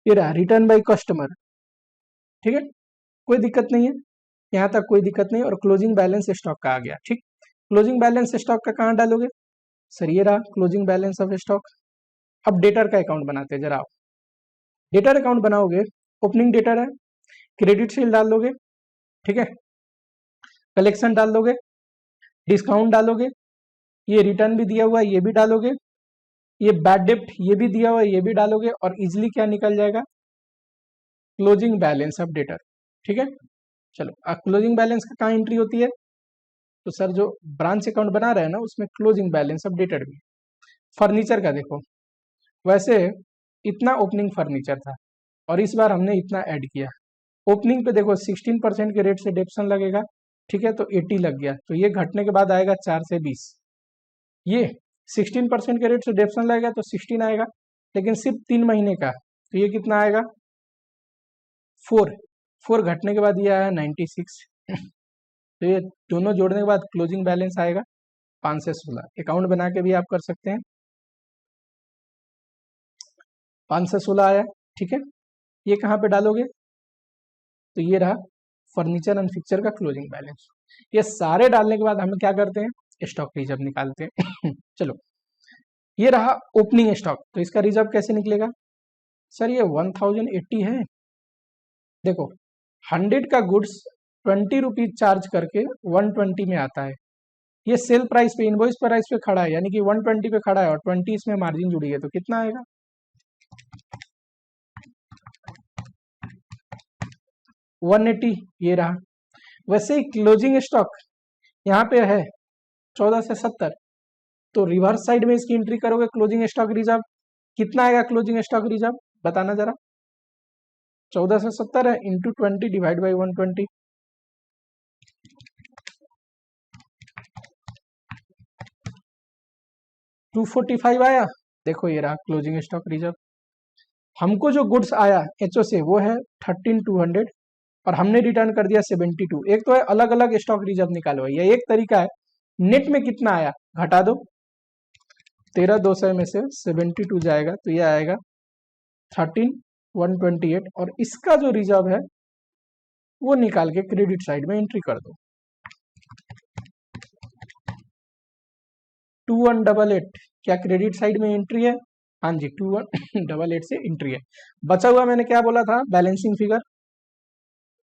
Speaker 1: ये रहा रिटर्न बाय कस्टमर, ठीक है, कोई दिक्कत नहीं है, यहाँ तक कोई दिक्कत नहीं, और क्लोजिंग बैलेंस स्टॉक का आ गया, ठीक। क्लोजिंग बैलेंस स्टॉक का कहाँ डालोगे, सर ये रहा क्लोजिंग बैलेंस ऑफ स्टॉक। अब डेटर का अकाउंट बनाते हैं जरा आप, डेटर अकाउंट बनाओगे, ओपनिंग डेटर है, क्रेडिट सेल डाल दोगे, ठीक है, कलेक्शन डाल दोगे, डिस्काउंट डालोगे, ये रिटर्न भी दिया हुआ है ये भी डालोगे, ये बैड डेप्ट ये भी दिया हुआ है ये भी डालोगे, और इजिली क्या निकल जाएगा, क्लोजिंग बैलेंस ऑफ डेटर, ठीक है। चलो अब क्लोजिंग बैलेंस का कहाँ एंट्री होती है, तो सर जो ब्रांच अकाउंट बना रहे हैं ना उसमें क्लोजिंग बैलेंस ऑफ डेटर भी। फर्नीचर का देखो, वैसे इतना ओपनिंग फर्नीचर था और इस बार हमने इतना ऐड किया, ओपनिंग पे देखो 16% के रेट से डेप्शन लगेगा, ठीक है, तो 80 लग गया, तो ये घटने के बाद आएगा 4 से 20, ये 16% के रेट से डेप्शन लगेगा तो 16 आएगा, लेकिन सिर्फ 3 महीने का, तो ये कितना आएगा 4 घटने के बाद ये आया 96 तो ये दोनों जोड़ने के बाद क्लोजिंग बैलेंस आएगा 5 से 16, अकाउंट बना के भी आप कर सकते हैं, 5 से 16 आया, ठीक है। ये कहाँ पे डालोगे, तो ये रहा फर्नीचर एंड फिक्चर का क्लोजिंग बैलेंस। ये सारे डालने के बाद हम क्या करते हैं, स्टॉक रिजर्व निकालते हैं चलो ये रहा ओपनिंग स्टॉक, तो इसका रिजर्व कैसे निकलेगा, सर ये 1080 है, देखो 100 का गुड्स 20 रुपीज चार्ज करके 120 में आता है, ये सेल प्राइस पे इनवॉइस प्राइस पे खड़ा है, यानी कि 120 पे खड़ा है और 20 इसमें मार्जिन जुड़ी है, तो कितना आएगा 180, ये रहा। वैसे ही क्लोजिंग स्टॉक यहाँ पे है 14 से 70, तो रिवर्स साइड में इसकी एंट्री करोगे क्लोजिंग स्टॉक रिजर्व, कितना आएगा क्लोजिंग स्टॉक रिजर्व बताना जरा, 14 से 70 है इंटू 20 डिवाइड बाई 120, 245 आया, देखो ये रहा क्लोजिंग स्टॉक रिजर्व। हमको जो गुड्स आया एचओ से वो है 13,200 और हमने रिटर्न कर दिया 72, एक तो है अलग अलग स्टॉक रिजर्व निकालो, ये एक तरीका है। नेट में कितना आया घटा दो, 13,200 में से 72 जाएगा तो ये आएगा 13,128 और इसका जो रिजर्व है वो निकाल के क्रेडिट साइड में एंट्री कर दो। 2188 क्या क्रेडिट साइड में एंट्री है? हाँ जी, 2188 से एंट्री है। बचा हुआ मैंने क्या बोला था? Balancing figure,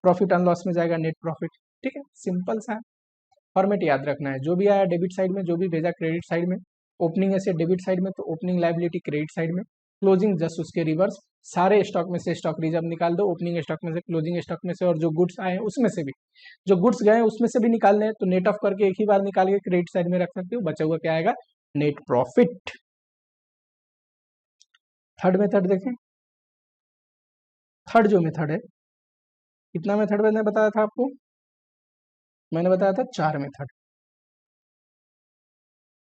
Speaker 1: profit and loss में जाएगा नेट प्रॉफिट। ठीक है, सिंपल सा है, फॉर्मेट याद रखना है। जो भी आया डेबिट साइड में, जो भी भेजा क्रेडिट साइड में, ओपनिंग ऐसे डेबिट साइड में तो ओपनिंग लायबिलिटी क्रेडिट साइड में, क्लोजिंग जस्ट उसके रिवर्स। सारे स्टॉक में से स्टॉक रिजर्व निकाल दो, ओपनिंग स्टॉक में से, क्लोजिंग स्टॉक में से, और जो गुड्स आए हैं उसमें से भी, जो गुड्स गए हैं उसमें से भी निकालने हैं तो नेट ऑफ करके एक ही बार निकाल के क्रेडिट साइड में रख सकते हो। बचा हुआ क्या आएगा? Net profit. थर्ड मेथड देखें। थर्ड जो मेथड है, कितना मेथड मैंने बताया था आपको? मैंने बताया था 4 मेथड,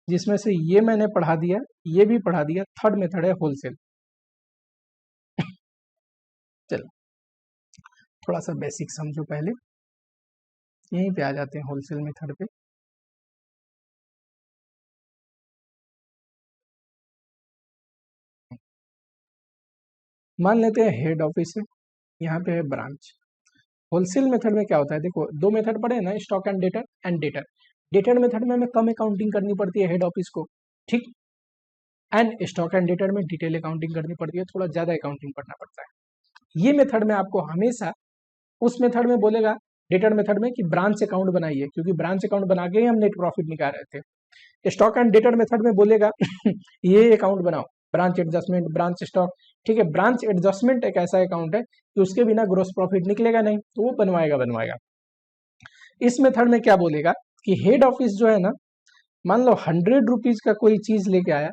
Speaker 1: जिसमें से ये मैंने पढ़ा दिया, ये भी पढ़ा दिया। थर्ड मेथड है होलसेल। चलो थोड़ा सा बेसिक समझो पहले, यहीं पे आ जाते हैं होलसेल मेथड पे। मान लेते हैं हेड ऑफिस है, यहाँ पे है ब्रांच। होलसेल मेथड में क्या होता है? देखो दो मेथड पड़े हैं ना, stock and debtor and debtor. Debtor method में हमें कम अकाउंटिंग करनी पड़ती है हेड ऑफिस को, ठीक। एंड स्टॉक एंड डेटर में डिटेल अकाउंटिंग करनी पड़ती है, थोड़ा ज्यादा अकाउंटिंग करना पड़ता है। ये मेथड में आपको हमेशा उस मेथड में बोलेगा, डेटर मेथड में, कि ब्रांच अकाउंट बनाइए, क्योंकि ब्रांच अकाउंट बना के ही हम नेट प्रॉफिट निकाल रहे थे। स्टॉक एंड डेटर मेथड में बोलेगा ये अकाउंट बनाओ, ब्रांच एडजस्टमेंट, ब्रांच स्टॉक। ठीक है, ब्रांच एडजस्टमेंट एक ऐसा अकाउंट है कि उसके बिना ग्रोस प्रॉफिट निकलेगा नहीं, तो वो बनवाएगा। इस मेथड में क्या बोलेगा कि हेड ऑफिस जो है ना, मान लो 100 रुपीज का कोई चीज लेके आया,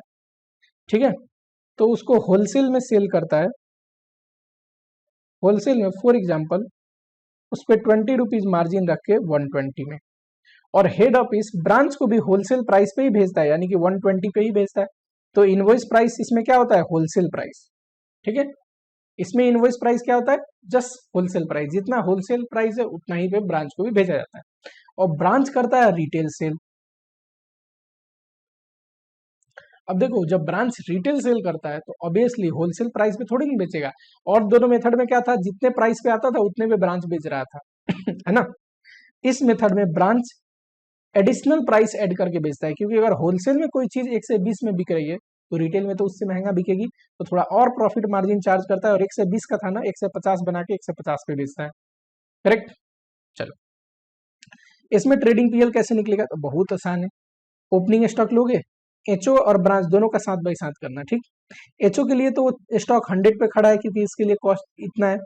Speaker 1: ठीक है, तो उसको होलसेल में सेल करता है। होलसेल में फॉर एग्जाम्पल उस पर 20 रुपीज मार्जिन रख के 120 में, और हेड ऑफिस ब्रांच को भी होलसेल प्राइस पे ही भेजता है, यानी कि 120 पे ही भेजता है। तो इनवॉइस प्राइस इसमें क्या होता है? Wholesale price. ठीक है, इसमें इनवॉइस प्राइस क्या होता है? जस्ट होलसेल प्राइस, जितना होलसेल प्राइस है उतना ही पे ब्रांच को भी भेजा जाता है। और ब्रांच करता है रिटेल सेल। अब देखो, जब ब्रांच रिटेल सेल करता है तो ऑब्वियसली होलसेल प्राइस पे थोड़ी नहीं बेचेगा। और दोनों मेथड में क्या था? जितने प्राइस पे आता था उतने पे ब्रांच बेच रहा था है ना। इस मेथड में ब्रांच एडिशनल प्राइस ऐड करके बेचता है, क्योंकि अगर होलसेल में कोई चीज 120 में बिक रही है तो रिटेल में तो उससे महंगा बिकेगी, तो थोड़ा और प्रॉफिट मार्जिन चार्ज करता है, और 120 का था ना 150 बना के 150 पे बेचता है। करेक्ट। चलो, इसमें ट्रेडिंग पीएल कैसे निकलेगा? तो बहुत आसान है। ओपनिंग स्टॉक लोगे, एचओ और ब्रांच दोनों का साथ बाई साथ करना, ठीक। एचओ के लिए तो स्टॉक 100 पे खड़ा है क्योंकि इसके लिए कॉस्ट इतना है,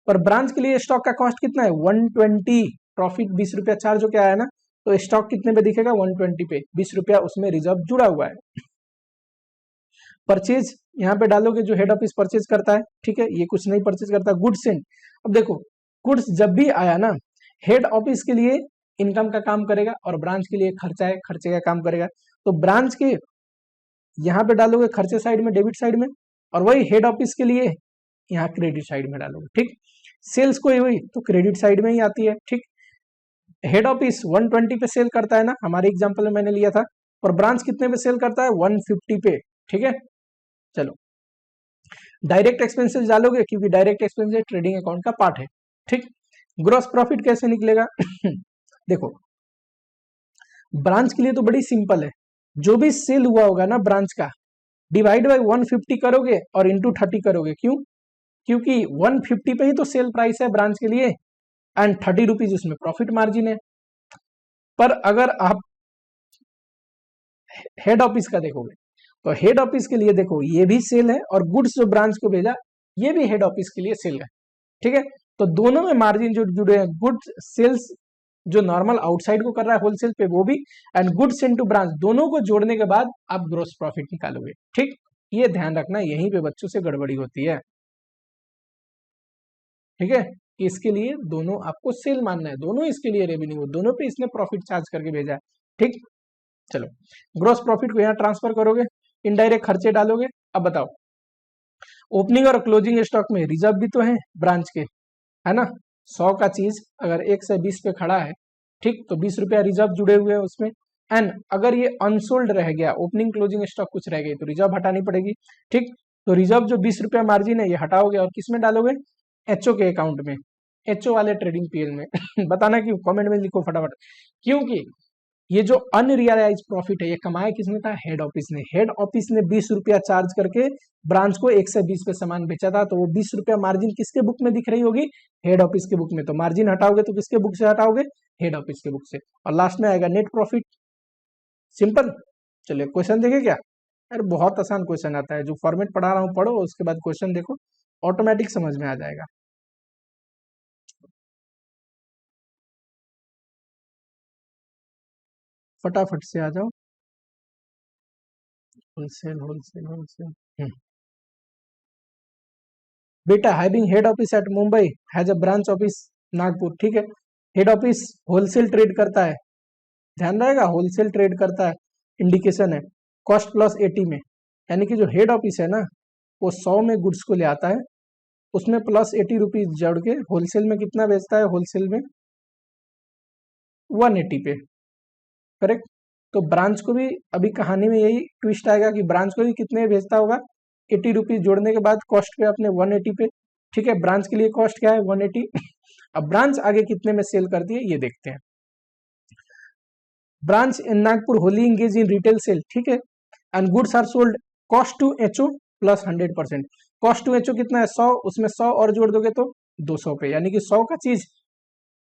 Speaker 1: पर ब्रांच के लिए स्टॉक का कॉस्ट कितना है? 120। प्रॉफिट 20 रुपया चार्ज होकर आया ना, तो स्टॉक कितने पे दिखेगा? 120 पे, 20 रुपया उसमें रिजर्व जुड़ा हुआ है। परचेज यहाँ पे डालोगे, जो हेड ऑफिस परचेज करता है, ठीक है, ये कुछ नहीं परचेज करता। गुड्स एंड, अब देखो गुड्स जब भी आया ना, हेड ऑफिस के लिए इनकम का काम करेगा और ब्रांच के लिए खर्चा है, खर्चे का काम करेगा। तो ब्रांच के यहाँ पे डालोगे खर्चे साइड में, डेबिट साइड में, और वही हेड ऑफिस के लिए यहाँ क्रेडिट साइड में डालोगे, ठीक। सेल्स कोई हुई तो क्रेडिट साइड में ही आती है, ठीक। हेड ऑफिस 120 पे सेल करता है ना, हमारे एग्जांपल में मैंने लिया था, और ब्रांच कितने पे सेल करता है? 150 पे, ठीक है। चलो, डायरेक्ट एक्सपेंसेस डालोगे, क्योंकि डायरेक्ट एक्सपेंसेस ट्रेडिंग अकाउंट का पार्ट है, ठीक। ग्रॉस प्रॉफिट कैसे निकलेगा? देखो, ब्रांच के लिए तो बड़ी सिंपल है, जो भी सेल हुआ होगा ना ब्रांच का, डिवाइड बाई 150 करोगे और इंटू 30 करोगे। क्यों? क्योंकि 150 पे ही तो सेल प्राइस है ब्रांच के लिए, एंड 30 रुपीज उसमें प्रॉफिट मार्जिन है। पर अगर आप हेड ऑफिस का देखोगे तो हेड ऑफिस के लिए देखो, ये भी सेल है, और गुड्स जो ब्रांच को भेजा ये भी हेड ऑफिस के लिए सेल है, ठीक है। तो दोनों में मार्जिन जो जुड़े हैं, गुड्स सेल्स जो नॉर्मल आउटसाइड को कर रहा है होलसेल पे वो भी, एंड गुड्स इनटू ब्रांच, दोनों को जोड़ने के बाद आप ग्रोस प्रॉफिट निकालोगे, ठीक। ये ध्यान रखना, यहीं पे बच्चों से गड़बड़ी होती है, ठीक है। इसके लिए दोनों आपको सेल मानना है, दोनों इसके लिए रेवेन्यू, दोनों पे इसने प्रॉफिट चार्ज करके भेजा है, ठीक। चलो, ग्रोस प्रॉफिट को यहाँ ट्रांसफर करोगे, इनडायरेक्ट खर्चे डालोगे। अब बताओ, ओपनिंग और क्लोजिंग स्टॉक में रिजर्व भी तो है ब्रांच के, है ना। 100 का चीज अगर 1 से 20 पे खड़ा है, ठीक, तो 20 रुपया रिजर्व जुड़े हुए हैं उसमें। एंड अगर ये अनसोल्ड रह गया, ओपनिंग क्लोजिंग स्टॉक कुछ रह गई, तो रिजर्व हटानी पड़ेगी, ठीक। तो रिजर्व जो 20 रुपया मार्जिन है ये हटाओगे, और किस में डालोगे? एचओ के अकाउंट में, एचओ वाले ट्रेडिंग पीएल में। बताना क्यों, कमेंट में लिखो फटाफट, क्योंकि ये जो अनरियलाइज प्रॉफिट है ये कमाया किसने था? हेड ऑफिस ने। हेड ऑफिस ने 20 रुपया चार्ज करके ब्रांच को 120 पे सामान बेचा था, तो वो 20 रुपया मार्जिन किसके बुक में दिख रही होगी? हेड ऑफिस के बुक में। तो मार्जिन हटाओगे तो किसके बुक से हटाओगे? हेड ऑफिस के बुक से। और लास्ट में आएगा नेट प्रॉफिट। सिंपल। चलिए क्वेश्चन देखे क्या? अरे बहुत आसान क्वेश्चन आता है, जो फॉर्मेट पढ़ा रहा हूँ पढ़ो, उसके बाद क्वेश्चन देखो, ऑटोमेटिक समझ में आ जाएगा। फटाफट से आ जाओ। Wholesale wholesale wholesale. बेटा having head office at Mumbai has a branch office Nagpur. ठीक है, हेड ऑफिस होलसेल ट्रेड करता है, ध्यान रहेगा, होलसेल ट्रेड करता है, इंडिकेशन है कॉस्ट प्लस 80 में, यानी कि जो हेड ऑफिस है ना वो 100 में गुड्स को ले आता है, उसमें प्लस 80 रुपीज जोड़ के होलसेल में कितना बेचता है? होलसेल में 180 पे। करेक्ट। तो ब्रांच को भी अभी कहानी में यही ट्विस्ट आएगा कि ब्रांच को भी कितने भेजता होगा? 80 रुपीज जोड़ने के बाद कॉस्ट पे अपने 180 पे। ठीक है, ब्रांच के लिए कॉस्ट क्या है? 180। अब ब्रांच आगे कितने में सेल करती है ये देखते हैं। Branch in Nagpur wholly engage in retail sale. ठीक है, and goods are sold cost to HO plus 100%। Cost to HO कितना है? 100, उसमें 100 और जोड़ दोगे तो 200 पे, यानी कि 100 का चीज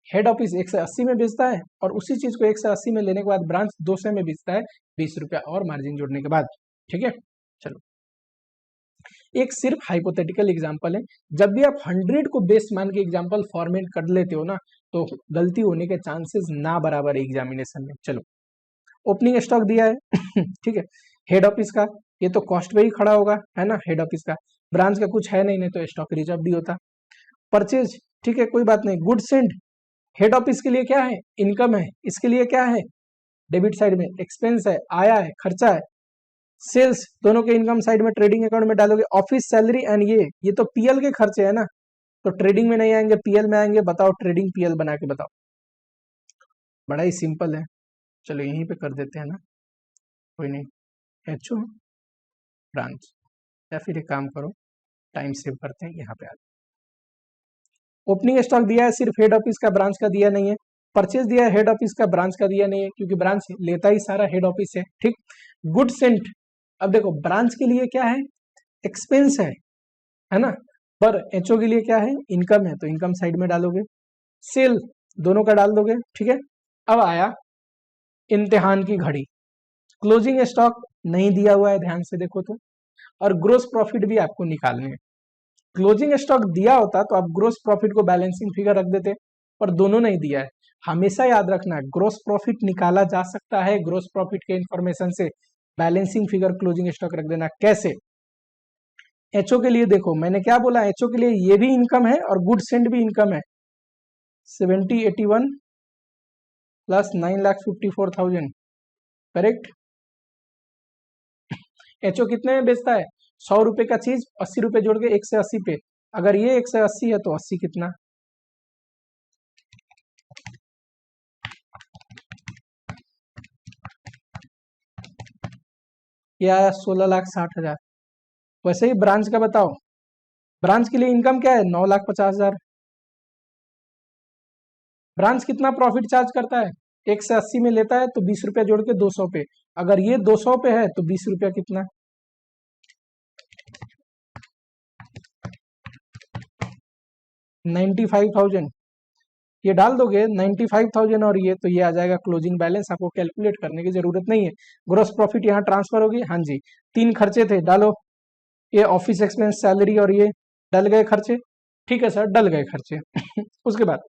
Speaker 1: हेड ऑफिस 180 में बेचता है और उसी चीज को 180 में लेने के बाद ब्रांच 200 में बेचता है, 20 रुपया और मार्जिन जोड़ने के बाद। ठीक है, चलो एक सिर्फ हाइपोथेटिकल एग्जांपल है, जब भी आप 100 को बेस मान के एग्जांपल फॉर्मेट कर लेते हो ना तो गलती होने के चांसेस ना बराबर है एग्जामिनेशन में। चलो ओपनिंग स्टॉक दिया है ठीक है, हेड ऑफिस का, ये तो कॉस्ट पे ही खड़ा होगा, है ना, हेड ऑफिस का। ब्रांच का कुछ है नहीं, नहीं तो स्टॉक रिजर्व भी होता। परचेज, ठीक है कोई बात नहीं। गुड सेंड, हेड ऑफिस के लिए क्या है? इनकम है, इसके लिए क्या है? डेबिट साइड में एक्सपेंस है, आया है, खर्चा है। सेल्स दोनों के इनकम साइड में ट्रेडिंग अकाउंट में डालोगे। ऑफिस सैलरी एंड ये तो पीएल के खर्चे है ना, तो ट्रेडिंग में नहीं आएंगे, पीएल में आएंगे। बताओ ट्रेडिंग पीएल बना के बताओ। बड़ा ही सिंपल है, चलो यहीं पे कर देते हैं ना, कोई नहीं। एचओ ब्रांच, या फिर एक काम करो टाइम सेव करते हैं, यहाँ पे आ। ओपनिंग स्टॉक दिया है, सिर्फ हेड ऑफिस का, ब्रांच का दिया नहीं है। परचेज दिया है, हेड ऑफिस का, ब्रांच का दिया नहीं है, क्योंकि ब्रांच लेता ही सारा हेड ऑफिस है। ठीक, गुड सेंट, अब देखो ब्रांच के लिए क्या है? एक्सपेंस है ना, पर एचओ के लिए क्या है? इनकम है, तो इनकम साइड में डालोगे। सेल दोनों का डाल दोगे। ठीक है, अब आया इम्तिहान की घड़ी, क्लोजिंग स्टॉक नहीं दिया हुआ है, ध्यान से देखो तो, और ग्रोस प्रॉफिट भी आपको निकालने हैं। क्लोजिंग स्टॉक दिया होता तो आप ग्रोस प्रॉफिट को बैलेंसिंग फिगर रख देते, पर दोनों नहीं दिया है। हमेशा याद रखना है ग्रोस प्रॉफिट निकाला जा सकता है, ग्रोस प्रॉफिट के इंफॉर्मेशन से बैलेंसिंग फिगर क्लोजिंग स्टॉक रख देना। कैसे? एचओ के लिए देखो मैंने क्या बोला, एचओ के लिए ये भी इनकम है और गुड सेंड भी इनकम है। 7081 प्लस 9,54,000, करेक्ट। एचओ कितने में बेचता है? 100 रुपए का चीज 80 रुपए जोड़ के 180 पे। अगर ये 180 है तो 80 कितना? 16,60,000। वैसे ही ब्रांच का बताओ, ब्रांच के लिए इनकम क्या है? 9,50,000। ब्रांच कितना प्रॉफिट चार्ज करता है? 180 में लेता है तो 20 रुपया जोड़ के 200 पे। अगर ये 200 पे है तो 20 रुपया कितना? 95,000। ये डाल दोगे 95,000 और ये, तो ये आ जाएगा क्लोजिंग बैलेंस। आपको कैलकुलेट करने की जरूरत नहीं है। ग्रोस प्रॉफिट यहाँ ट्रांसफर होगी, हाँ जी। 3 खर्चे थे, डालो। ये ऑफिस एक्सपेंस, सैलरी और ये डल गए खर्चे। ठीक है सर, डल गए खर्चे उसके बाद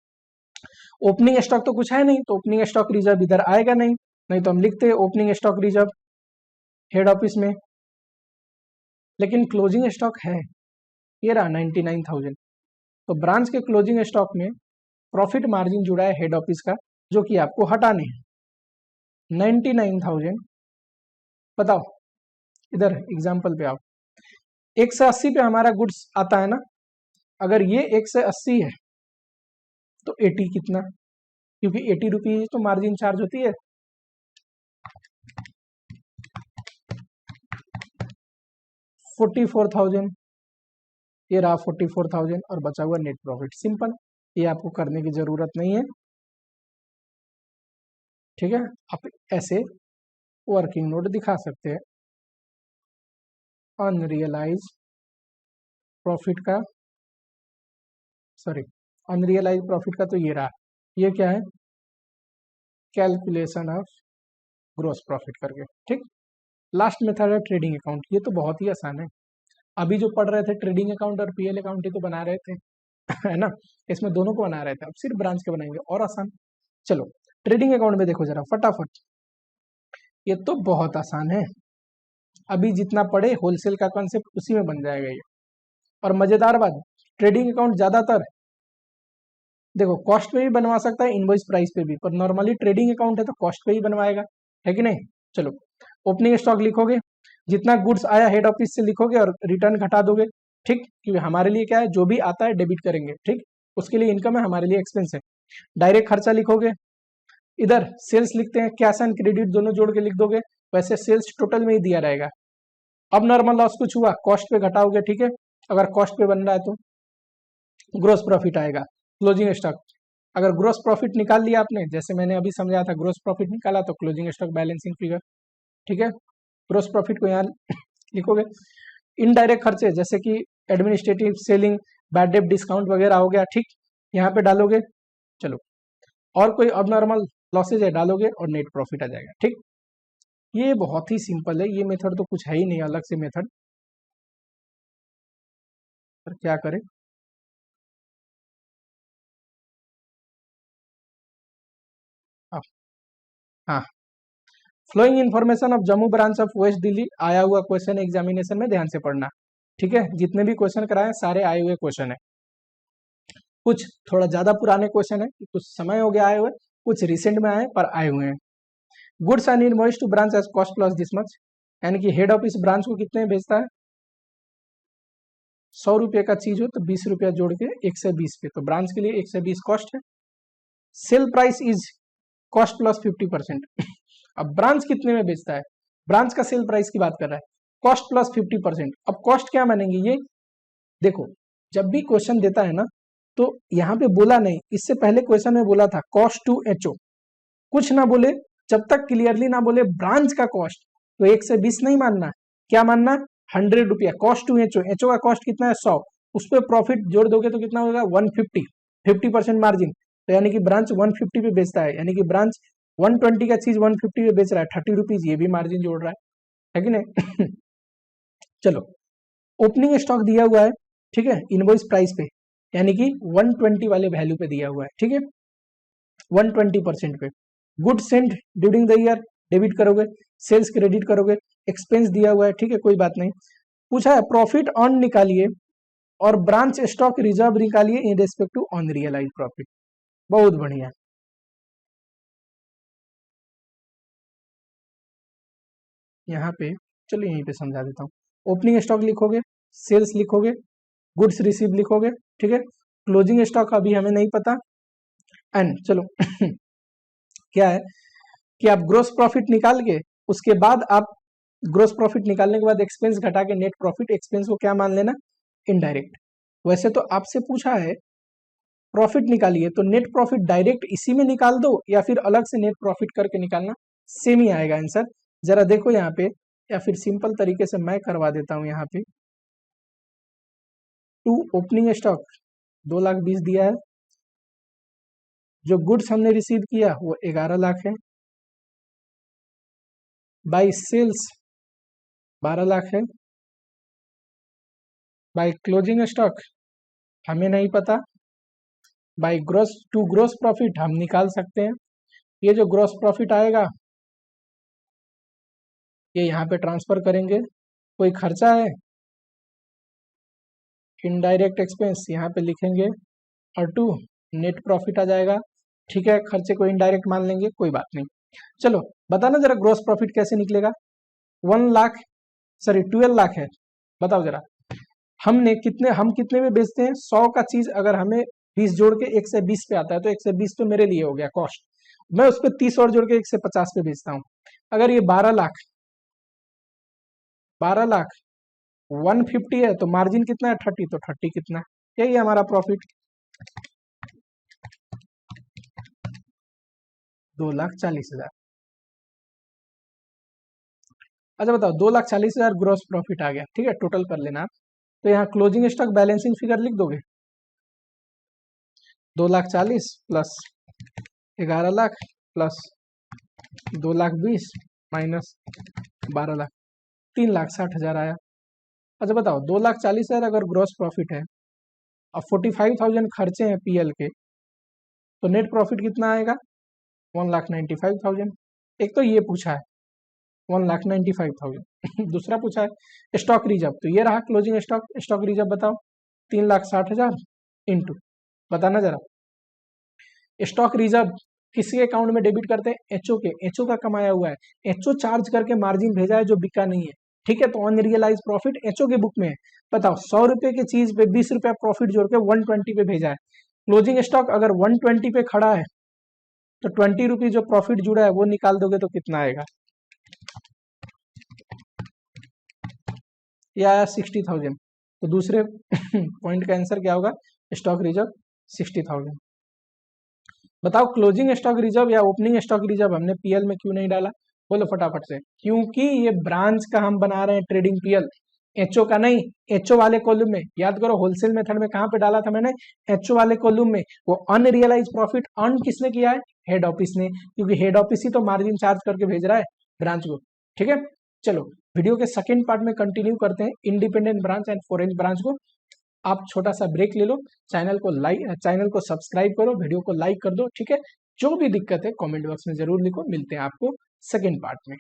Speaker 1: ओपनिंग स्टॉक तो कुछ है नहीं, तो ओपनिंग स्टॉक रिजर्व इधर आएगा नहीं, नहीं तो हम लिखते opening stock reserve head office में। लेकिन क्लोजिंग स्टॉक है, ये रहा 99,000। तो ब्रांच के क्लोजिंग स्टॉक में प्रॉफिट मार्जिन जुड़ा है हेड ऑफिस का, जो कि आपको हटाने हैं 99,000। बताओ इधर एग्जाम्पल पे आओ। 180 पे हमारा गुड्स आता है ना, अगर ये 180 है तो 80 कितना? क्योंकि 80 रुपीज तो मार्जिन चार्ज होती है। 44,000, ये रहा 44,000 और बचा हुआ नेट प्रॉफिट। सिंपल, ये आपको करने की जरूरत नहीं है। ठीक है, आप ऐसे वर्किंग नोट दिखा सकते हैं। अनरियलाइज प्रॉफिट का, सॉरी, अनरियलाइज प्रॉफिट का तो ये रहा, ये क्या है, कैलकुलेशन ऑफ ग्रोस प्रॉफिट करके। ठीक, लास्ट मेथड है ट्रेडिंग अकाउंट। ये तो बहुत ही आसान है, अभी जो पढ़ रहे थे ट्रेडिंग अकाउंट और पीएल अकाउंट ही तो बना रहे थे है ना, इसमें दोनों को बना रहे थे, अब सिर्फ ब्रांच के बनाएंगे और आसान। चलो ट्रेडिंग अकाउंट में देखो जरा फटाफट, ये तो बहुत आसान है, अभी जितना पढ़े होलसेल का कॉन्सेप्ट उसी में बन जाएगा ये। और मजेदार बात, ट्रेडिंग अकाउंट ज्यादातर देखो कॉस्ट पे भी बनवा सकता है, इनवॉइस प्राइस पे भी, पर नॉर्मली ट्रेडिंग अकाउंट है तो कॉस्ट पे ही बनवाएगा, है कि नहीं। चलो ओपनिंग स्टॉक लिखोगे, जितना गुड्स आया हेड ऑफिस से लिखोगे और रिटर्न घटा दोगे। ठीक, क्योंकि हमारे लिए क्या है, जो भी आता है डेबिट करेंगे। ठीक, उसके लिए इनकम है, हमारे लिए एक्सपेंस है। डायरेक्ट खर्चा लिखोगे, इधर सेल्स लिखते हैं, कैश एंड क्रेडिट दोनों जोड़ के लिख दोगे, वैसे सेल्स टोटल में ही दिया रहेगा। अब नॉर्मल लॉस कुछ हुआ, कॉस्ट पे घटाओगे। ठीक है, अगर कॉस्ट पे बन रहा है तो ग्रोस प्रॉफिट आएगा। क्लोजिंग स्टॉक, अगर ग्रोस प्रॉफिट निकाल लिया आपने, जैसे मैंने अभी समझाया था, ग्रोस प्रॉफिट निकाला तो क्लोजिंग स्टॉक बैलेंसिंग फिगर। ठीक है, ग्रोस प्रॉफिट को यहाँ लिखोगे। इनडायरेक्ट खर्चे जैसे कि administrative, selling, bad debt discount वगैरह हो गया। ठीक, यहाँ पे डालोगे। चलो और कोई अब नॉर्मल लॉसेज है डालोगे और नेट प्रॉफिट आ जाएगा। ठीक, ये बहुत ही सिंपल है, ये मेथड तो कुछ है ही नहीं अलग से मेथड, पर क्या करें। अब हाँ, following information of Jammu branch of west Delhi, आया हुआ क्वेश्चन एग्जामिनेशन में, ध्यान से पढ़ना। ठीक है, जितने भी क्वेश्चन कराए सारे आए हुए क्वेश्चन है, कुछ थोड़ा ज्यादा पुराने क्वेश्चन है, कुछ समय हो गया आए हुए, कुछ रिसेंट में आए पर आए हुए हैं। Goods and invoice to branch as cost plus this much, यानी कि हेड ऑफिस ब्रांच को कितने में बेचता है, 100 रुपये का चीज हो तो 20 रुपया जोड़ के 120 पे, तो ब्रांच के लिए 120 कॉस्ट है। Sale price is cost plus 50%। अब ब्रांच कितने में बेचता है, ब्रांच का सेल प्राइस की बात कर रहा है, कॉस्ट प्लस 50%। अब कॉस्ट क्या मानेंगे ये, देखो जब भी क्वेश्चन देता है ना, तो यहाँ पे बोला नहीं, इससे पहले क्वेश्चन में बोला था कॉस्ट टू एचओ, कुछ ना बोले, जब तक क्लियरली ना बोले ब्रांच का कॉस्ट, तो 120 नहीं मानना, क्या मानना, 100 रुपया कॉस्ट टू एचओ। एचओ का कॉस्ट कितना है, 100, उस पर प्रॉफिट जोड़ दोगे तो कितना होगा, 150, 50% मार्जिन, तो यानी कि ब्रांच 150 पे बेचता है, यानी कि ब्रांच 120 का चीज 150 पे बेच रहा है, 30 रुपीज ये भी मार्जिन जोड़ रहा है कि नहीं। चलो ओपनिंग स्टॉक दिया हुआ है, ठीक है, इनवॉइस प्राइस पे, यानी कि 120 वाले वैल्यू पे दिया हुआ है। ठीक है, 120% पे। Good sent during the year debit करोगे, सेल्स क्रेडिट करोगे, एक्सपेंस दिया हुआ है। ठीक है, कोई बात नहीं। पूछा है प्रॉफिट अर्न निकालिए और ब्रांच स्टॉक रिजर्व निकालिए in respect to unrealised profit. बहुत बढ़िया, यहाँ पे चलो यहीं पे समझा देता हूँ। ओपनिंग स्टॉक लिखोगे, सेल्स लिखोगे, गुड्स रिसीव लिखोगे। ठीक है, क्लोजिंग स्टॉक अभी हमें नहीं पता, एंड चलो क्या है कि आप ग्रोस प्रॉफिट निकाल के, उसके बाद आप ग्रोस प्रॉफिट निकालने के बाद एक्सपेंस घटा के नेट प्रॉफिट, एक्सपेंस को क्या मान लेना, इनडायरेक्ट। वैसे तो आपसे पूछा है प्रॉफिट निकालिए, तो नेट प्रॉफिट डायरेक्ट इसी में निकाल दो या फिर अलग से नेट प्रॉफिट करके निकालना, सेम ही आएगा आंसर। जरा देखो यहाँ पे, या फिर सिंपल तरीके से मैं करवा देता हूँ यहाँ पे। टू ओपनिंग स्टॉक 2,20,000 दिया है, जो गुड्स हमने रिसीव किया वो 11 लाख है, बाई सेल्स 12 लाख है, बाई क्लोजिंग स्टॉक हमें नहीं पता, by gross to gross profit हम निकाल सकते हैं। ये जो ग्रोस प्रॉफिट आएगा ये यहाँ पे ट्रांसफर करेंगे, कोई खर्चा है, इनडायरेक्ट एक्सपेंस यहाँ पे लिखेंगे, और टू नेट प्रॉफिट आ जाएगा। ठीक है, खर्चे को इनडायरेक्ट मान लेंगे, कोई बात नहीं। चलो बताना जरा ग्रोस प्रॉफिट कैसे निकलेगा। 1 लाख, सॉरी 12 लाख है, बताओ जरा, हम कितने में बेचते हैं, 100 का चीज अगर हमें 20 जोड़ के 120 पे आता है, तो 120 तो मेरे लिए हो गया कॉस्ट, मैं उस पर 30 और जोड़ के 150 पे बेचता हूँ। अगर ये 12 लाख, 12 लाख 150 है, तो मार्जिन कितना है, 30, तो 30 कितना, यही है हमारा प्रॉफिट। 2,40,000। अच्छा बताओ, 2,40,000 ग्रॉस प्रॉफिट आ गया, ठीक है, टोटल कर लेना आप। तो यहाँ क्लोजिंग स्टॉक बैलेंसिंग फिगर लिख दोगे, 2,40,000 प्लस 11,00,000 प्लस 2,20,000 माइनस 12,00,000, 3,60,000 आया। अच्छा बताओ, 2,40,000 अगर ग्रॉस प्रॉफिट है और 45,000 खर्चे हैं पीएल के, तो नेट प्रॉफिट कितना आएगा? 1,95,000। एक तो ये पूछा है 1,95,000 दूसरा पूछा है स्टॉक रिजर्व, तो ये रहा क्लोजिंग स्टॉक। स्टॉक रिजर्व बताओ, 3,60,000 इंटू, बताना जरा, स्टॉक रिजर्व किसके अकाउंट में डेबिट करते हैं? एचओ के, एचओ का कमाया हुआ है, एचओ चार्ज करके मार्जिन भेजा है जो बिका नहीं है, ठीक है, तो अनरियलाइज प्रॉफिट एचओ के बुक में है। बताओ, 100 रुपए की चीज पे 20 रुपया प्रॉफिट जोड़ के 120 पे भेजा है। क्लोजिंग स्टॉक अगर 120 पे खड़ा है तो 20 रुपीज जो प्रॉफिट जुड़ा है वो निकाल दोगे तो कितना आएगा? ये आया 60,000। तो दूसरे पॉइंट का आंसर क्या होगा? Stock reserve 60,000। बताओ, क्लोजिंग स्टॉक रिजर्व या ओपनिंग स्टॉक रिजर्व हमने पीएल में क्यों नहीं डाला? बोलो फटाफट से। क्योंकि ये ब्रांच का हम बना रहे हैं ट्रेडिंग पीएल, एचओ का नहीं। एचओ वाले कॉलम में याद करो, होलसेल मेथड में कहां पे डाला था मैंने? एचओ वाले कॉलम में। वो अनरियलाइज प्रॉफिट अर्न किसने किया है? हेड ऑफिस ने, क्योंकि हेड ऑफिस ही तो मार्जिन चार्ज करके भेज रहा है ब्रांच को, ठीक है। चलो वीडियो के सेकेंड पार्ट में कंटिन्यू करते हैं independent branch and foreign branch को। आप छोटा सा ब्रेक ले लो, चैनल को सब्सक्राइब करो, वीडियो को लाइक कर दो, ठीक है। जो भी दिक्कत है कमेंट बॉक्स में जरूर लिखो। मिलते हैं आपको सेकेंड पार्ट में।